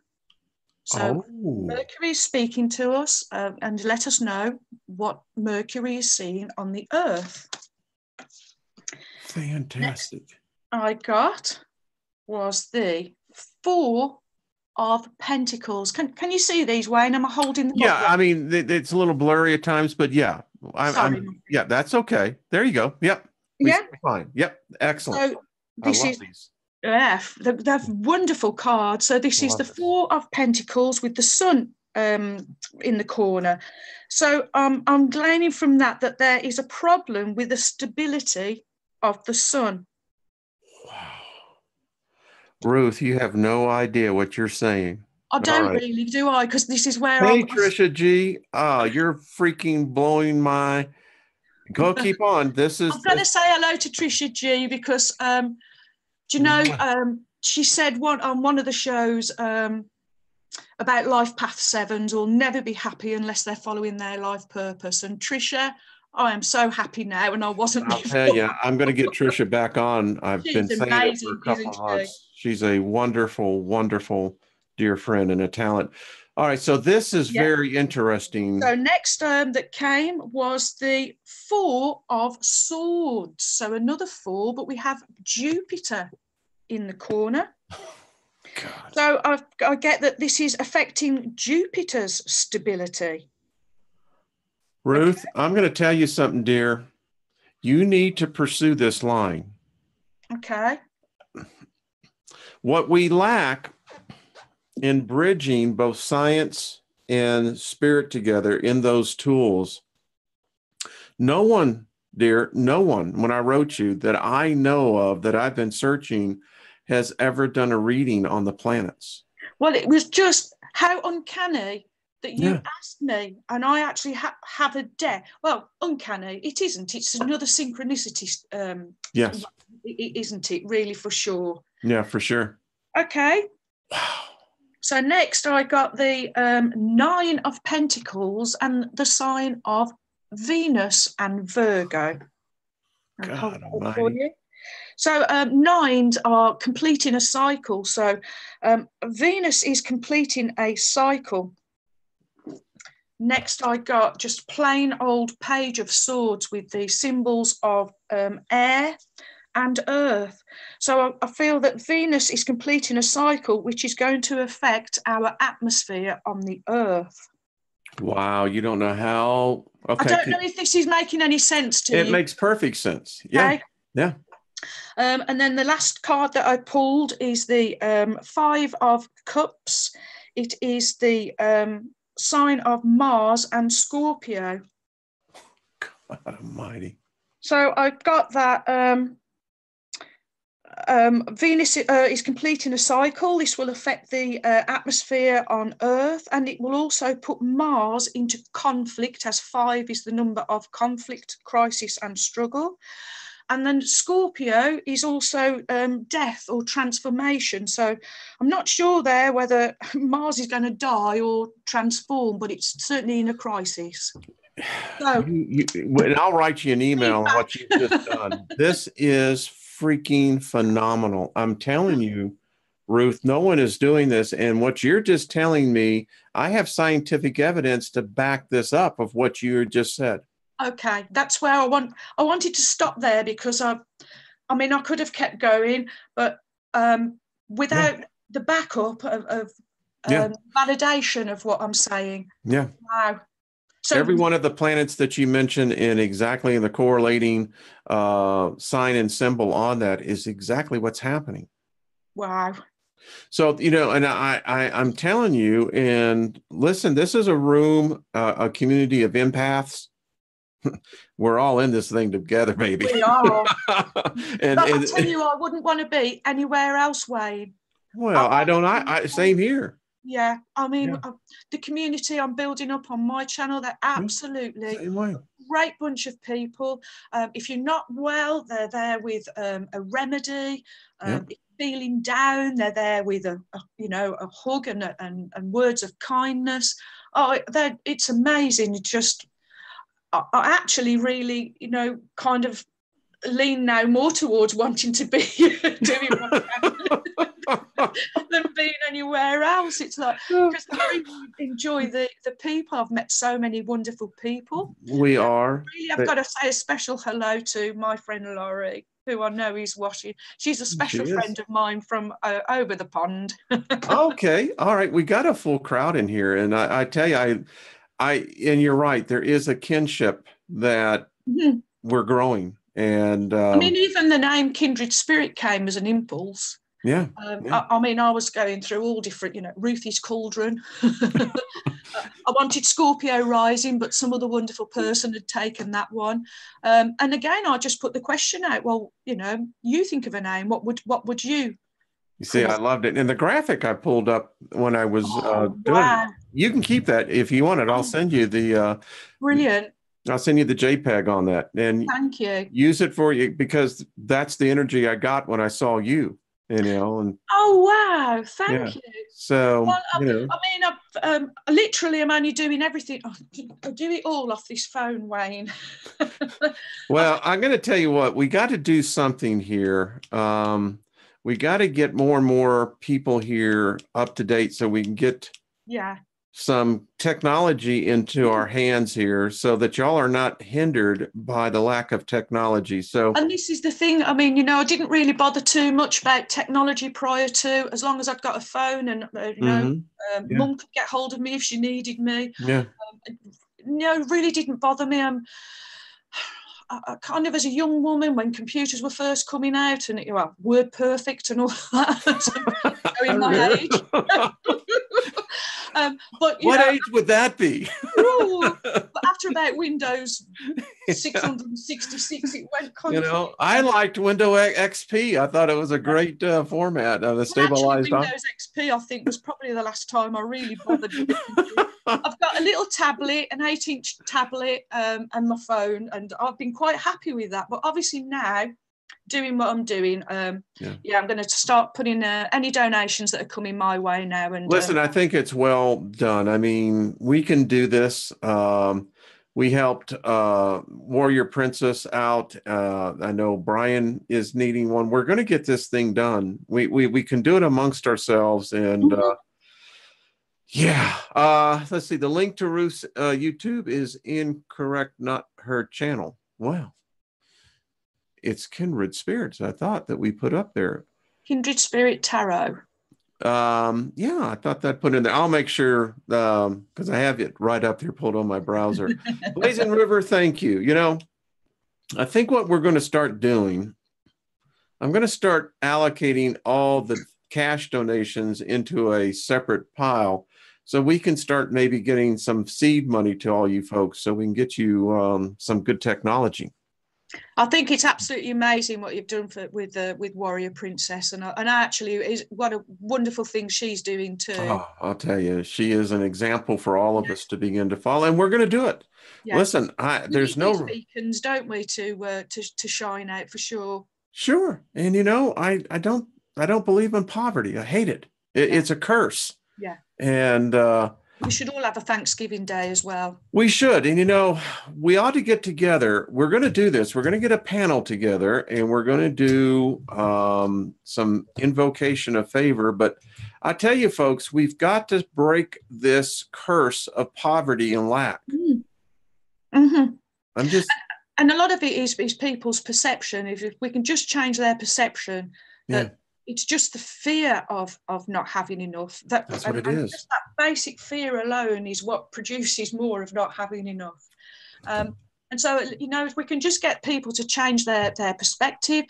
Speaker 2: So Mercury is speaking to us and let us know what Mercury is seeing on the earth.
Speaker 1: Fantastic.
Speaker 2: Next I got was the 4 of Pentacles. Can you see these, Wayne? Am I holding them up?
Speaker 1: I mean, it's a little blurry at times, but yeah. Yeah, that's okay. There you go. Yep. Fine. Yep. Excellent.
Speaker 2: So this is these. Yeah, they're wonderful cards. So this is the 4 of Pentacles with the sun in the corner. So I'm gleaning from that there is a problem with the stability of the sun.
Speaker 1: Wow. Ruth, you have no idea what you're saying.
Speaker 2: I don't really, do I? Because this is where
Speaker 1: Hey, Trisha G. You're freaking blowing my... Go, keep on. I'm
Speaker 2: going to say hello to Trisha G because... do you know, she said on one of the shows about life path 7s will never be happy unless they're following their life purpose. And Trisha, I am so happy now, and I wasn't
Speaker 1: I'll
Speaker 2: before.
Speaker 1: tell you, I'm going to get Trisha back on. I've been saying it for a couple of months. She's a wonderful, wonderful dear friend and a talent. All right, so this is very interesting.
Speaker 2: So next that came was the 4 of Swords. So another 4, but we have Jupiter in the corner. God. So I get that this is affecting Jupiter's stability.
Speaker 1: Ruth, I'm going to tell you something, dear. You need to pursue this line.
Speaker 2: Okay.
Speaker 1: What we lack in bridging both science and spirit together in those tools, no one, dear, no one, when I wrote you that I know of that I've been searching has ever done a reading on the planets.
Speaker 2: Well, it was just how uncanny that you asked me, and I actually have a deck. Well, uncanny, it isn't. It's another synchronicity.
Speaker 1: Yes.
Speaker 2: Isn't it, really, for sure?
Speaker 1: Yeah, for sure.
Speaker 2: Okay.
Speaker 1: Wow.
Speaker 2: So next I got the 9 of Pentacles and the sign of Venus and Virgo.
Speaker 1: God almighty.
Speaker 2: So 9s are completing a cycle. So Venus is completing a cycle. Next, I got just plain old Page of Swords with the symbols of air and earth. So I feel that Venus is completing a cycle which is going to affect our atmosphere on the earth.
Speaker 1: Wow, you don't know how... Okay.
Speaker 2: I don't know if this is making any sense to you.
Speaker 1: It makes perfect sense. Yeah.
Speaker 2: Okay.
Speaker 1: Yeah.
Speaker 2: And then the last card that I pulled is the 5 of Cups. It is the sign of Mars and Scorpio.
Speaker 1: God almighty.
Speaker 2: So I got that Venus is completing a cycle. This will affect the atmosphere on Earth, and it will also put Mars into conflict, as 5 is the number of conflict, crisis, and struggle. And then Scorpio is also death or transformation. So I'm not sure there whether Mars is going to die or transform, but it's certainly in a crisis. So,
Speaker 1: and I'll write you an email on what you've just done. This is freaking phenomenal. I'm telling you, Ruth, no one is doing this. And what you're just telling me, I have scientific evidence to back this up of what you just said.
Speaker 2: Okay, that's where I wanted to stop there, because I could have kept going, but without the backup of validation of what I'm saying.
Speaker 1: Yeah.
Speaker 2: Wow. So
Speaker 1: every one of the planets that you mentioned in the correlating sign and symbol on that is exactly what's happening.
Speaker 2: Wow.
Speaker 1: So, and I'm telling you, and listen, this is a room, a community of empaths. We're all in this thing together, baby.
Speaker 2: We are. and I tell you, I wouldn't want to be anywhere else, Wayne.
Speaker 1: Well, I same here.
Speaker 2: Yeah, the community I'm building up on my channel, they're absolutely a great bunch of people. If you're not well, they're there with a remedy. If you're feeling down, they're there with a hug and words of kindness. Oh, it's amazing. I actually really, kind of lean now more towards wanting to be doing what I can than being anywhere else. It's like, because I really enjoy the people. I've met so many wonderful people.
Speaker 1: We are.
Speaker 2: Really, I've got to say a special hello to my friend Laurie, who I know is watching. She's a special friend of mine from over the pond.
Speaker 1: Okay. All right. We got a full crowd in here. And I tell you, and you're right, there is a kinship that we're growing. And
Speaker 2: even the name Kindred Spirit came as an impulse.
Speaker 1: Yeah.
Speaker 2: I was going through all different, Ruthie's Cauldron. I wanted Scorpio rising, but some other wonderful person had taken that one. And again, I just put the question out. Well, you think of a name. What would you?
Speaker 1: You see, I loved it. And the graphic I pulled up when I was doing it, you can keep that if you want it. I'll send you the
Speaker 2: brilliant.
Speaker 1: I'll send you the JPEG on that. And
Speaker 2: thank you.
Speaker 1: Use it for you, because that's the energy I got when I saw you, and
Speaker 2: oh wow, thank you.
Speaker 1: So
Speaker 2: literally I'm only doing everything. I do it all off this phone, Wayne.
Speaker 1: Well, I'm going to tell you what, we got to do something here. We got to get more and more people here up to date so we can get some technology into our hands here, so that y'all are not hindered by the lack of technology. And
Speaker 2: this is the thing. I didn't really bother too much about technology prior to, as long as I'd got a phone and Mum could get hold of me if she needed me.
Speaker 1: Yeah.
Speaker 2: Really didn't bother me. I kind of, as a young woman, when computers were first coming out, and Word Perfect and all that, showing my age. But
Speaker 1: what age would that be?
Speaker 2: But after about Windows 666, it went kind of.
Speaker 1: I liked Windows XP. I thought it was a great format. The stabilized.
Speaker 2: Windows XP, I think, was probably the last time I really bothered with it. I've got a little tablet, an 8-inch tablet, and my phone, and I've been quite happy with that. But obviously now, doing what I'm doing, I'm going to start putting any donations that are coming my way now. And
Speaker 1: listen, I think it's well done. We can do this. We helped Warrior Princess out. I know Brian is needing one. We're going to get this thing done. We can do it amongst ourselves. And let's see. The link to Ruth's YouTube is incorrect, not her channel. Wow. It's Kindred Spirits, I thought, that we put up there.
Speaker 2: Kindred Spirit Tarot.
Speaker 1: I thought that put in there. I'll make sure, because I have it right up there pulled on my browser. Blazing River, thank you. I think what we're going to start doing, I'm going to start allocating all the cash donations into a separate pile, so we can start maybe getting some seed money to all you folks, so we can get you some good technology.
Speaker 2: I think it's absolutely amazing what you've done with Warrior Princess, and actually is what a wonderful thing she's doing too.
Speaker 1: Oh, I'll tell you, she is an example for all of us to begin to follow, and we're going to do it.
Speaker 2: Yeah.
Speaker 1: Listen,
Speaker 2: We
Speaker 1: there's
Speaker 2: need these
Speaker 1: no
Speaker 2: beacons, don't we, to shine out for sure.
Speaker 1: sure, and I don't believe in poverty. I hate it. It's a curse.
Speaker 2: Yeah.
Speaker 1: And
Speaker 2: We should all have a Thanksgiving Day as well.
Speaker 1: we should. And we ought to get together. We're going to do this. We're going to get a panel together and we're going to do some invocation of favor. But I tell you, folks, we've got to break this curse of poverty and lack.
Speaker 2: Mm-hmm.
Speaker 1: I'm just.
Speaker 2: And a lot of it is people's perception. If we can just change their perception, that it's just the fear of not having enough.
Speaker 1: That's what it is.
Speaker 2: Just that basic fear alone is what produces more of not having enough. And so, if we can just get people to change their perspective,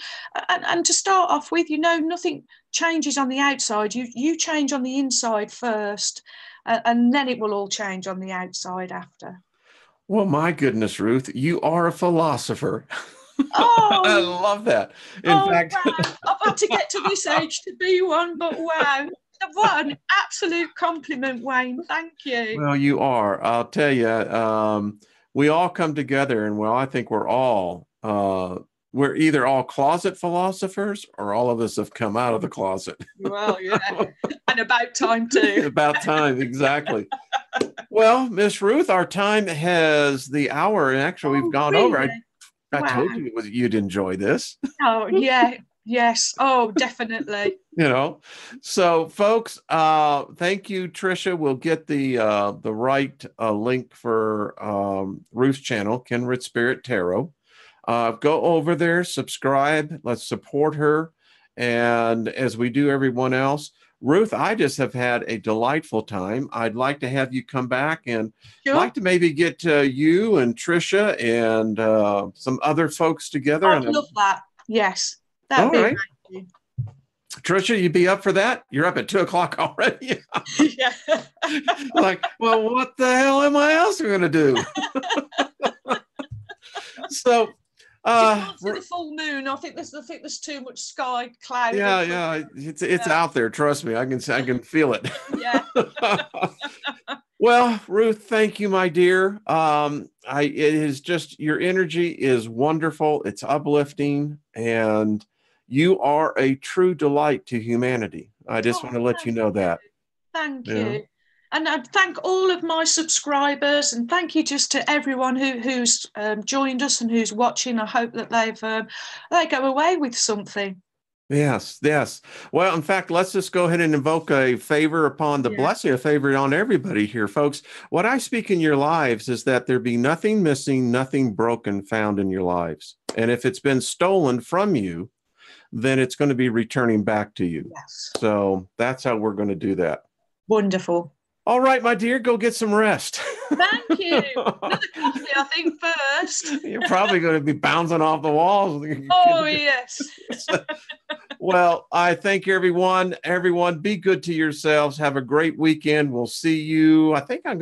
Speaker 2: and to start off with, nothing changes on the outside. You change on the inside first, and then it will all change on the outside after.
Speaker 1: Well, my goodness, Ruth, you are a philosopher.
Speaker 2: Oh,
Speaker 1: I love that. In fact,
Speaker 2: wow. I've had to get to this age to be one, but wow. What an absolute compliment, Wayne. Thank you.
Speaker 1: Well, you are. I'll tell you, we all come together, and I think we're either all closet philosophers or all of us have come out of the closet.
Speaker 2: Well, yeah. And about time too.
Speaker 1: About time, exactly. Well, Miss Ruth, our time has the hour, and actually we've gone
Speaker 2: really?
Speaker 1: over. I told you you'd enjoy this.
Speaker 2: Oh, yeah. Yes. Oh, definitely.
Speaker 1: So folks, thank you, Trisha. We'll get the right link for Ruth's channel, Kindred Spirit Tarot. Go over there, subscribe. Let's support her. And as we do everyone else, Ruth, I just have had a delightful time. I'd like to have you come back and like to maybe get you and Trisha and some other folks together.
Speaker 2: I'd love that. Yes. That'd be amazing.
Speaker 1: Trisha, you'd be up for that? You're up at 2:00 already.
Speaker 2: Yeah.
Speaker 1: Like, well, what the hell am I else going to do? So,
Speaker 2: for the full moon, I think there's too much sky cloud.
Speaker 1: Yeah, it's out there. Trust me, I can feel it.
Speaker 2: Yeah.
Speaker 1: Well, Ruth, thank you, my dear. It is just your energy is wonderful. It's uplifting, and you are a true delight to humanity. I just want to let you know that.
Speaker 2: Thank you. And I'd thank all of my subscribers, and thank you just to everyone who's joined us and who's watching. I hope that they go away with something.
Speaker 1: Yes. Well, in fact, let's just go ahead and invoke a favor upon the blessing, a favor on everybody here, folks. What I speak in your lives is that there be nothing missing, nothing broken found in your lives. And if it's been stolen from you, then it's going to be returning back to you.
Speaker 2: Yes.
Speaker 1: So that's how we're going to do that.
Speaker 2: Wonderful.
Speaker 1: All right, my dear, go get some rest.
Speaker 2: Thank you. Another coffee, I think, first.
Speaker 1: You're probably going to be bouncing off the walls.
Speaker 2: Oh, yes.
Speaker 1: Well, I thank everyone. Everyone, be good to yourselves. Have a great weekend. We'll see you. I think I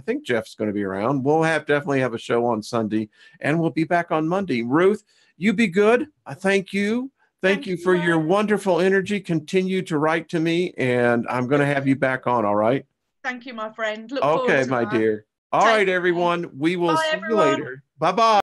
Speaker 1: think Jeff's going to be around. We'll definitely have a show on Sunday, and we'll be back on Monday. Ruth, you be good. I thank you. Thank you for your wonderful energy. Continue to write to me, and I'm going to have you back on, all right?
Speaker 2: Thank you, my friend. Look
Speaker 1: okay, my dear. All right, everyone. We will see you later. Bye-bye.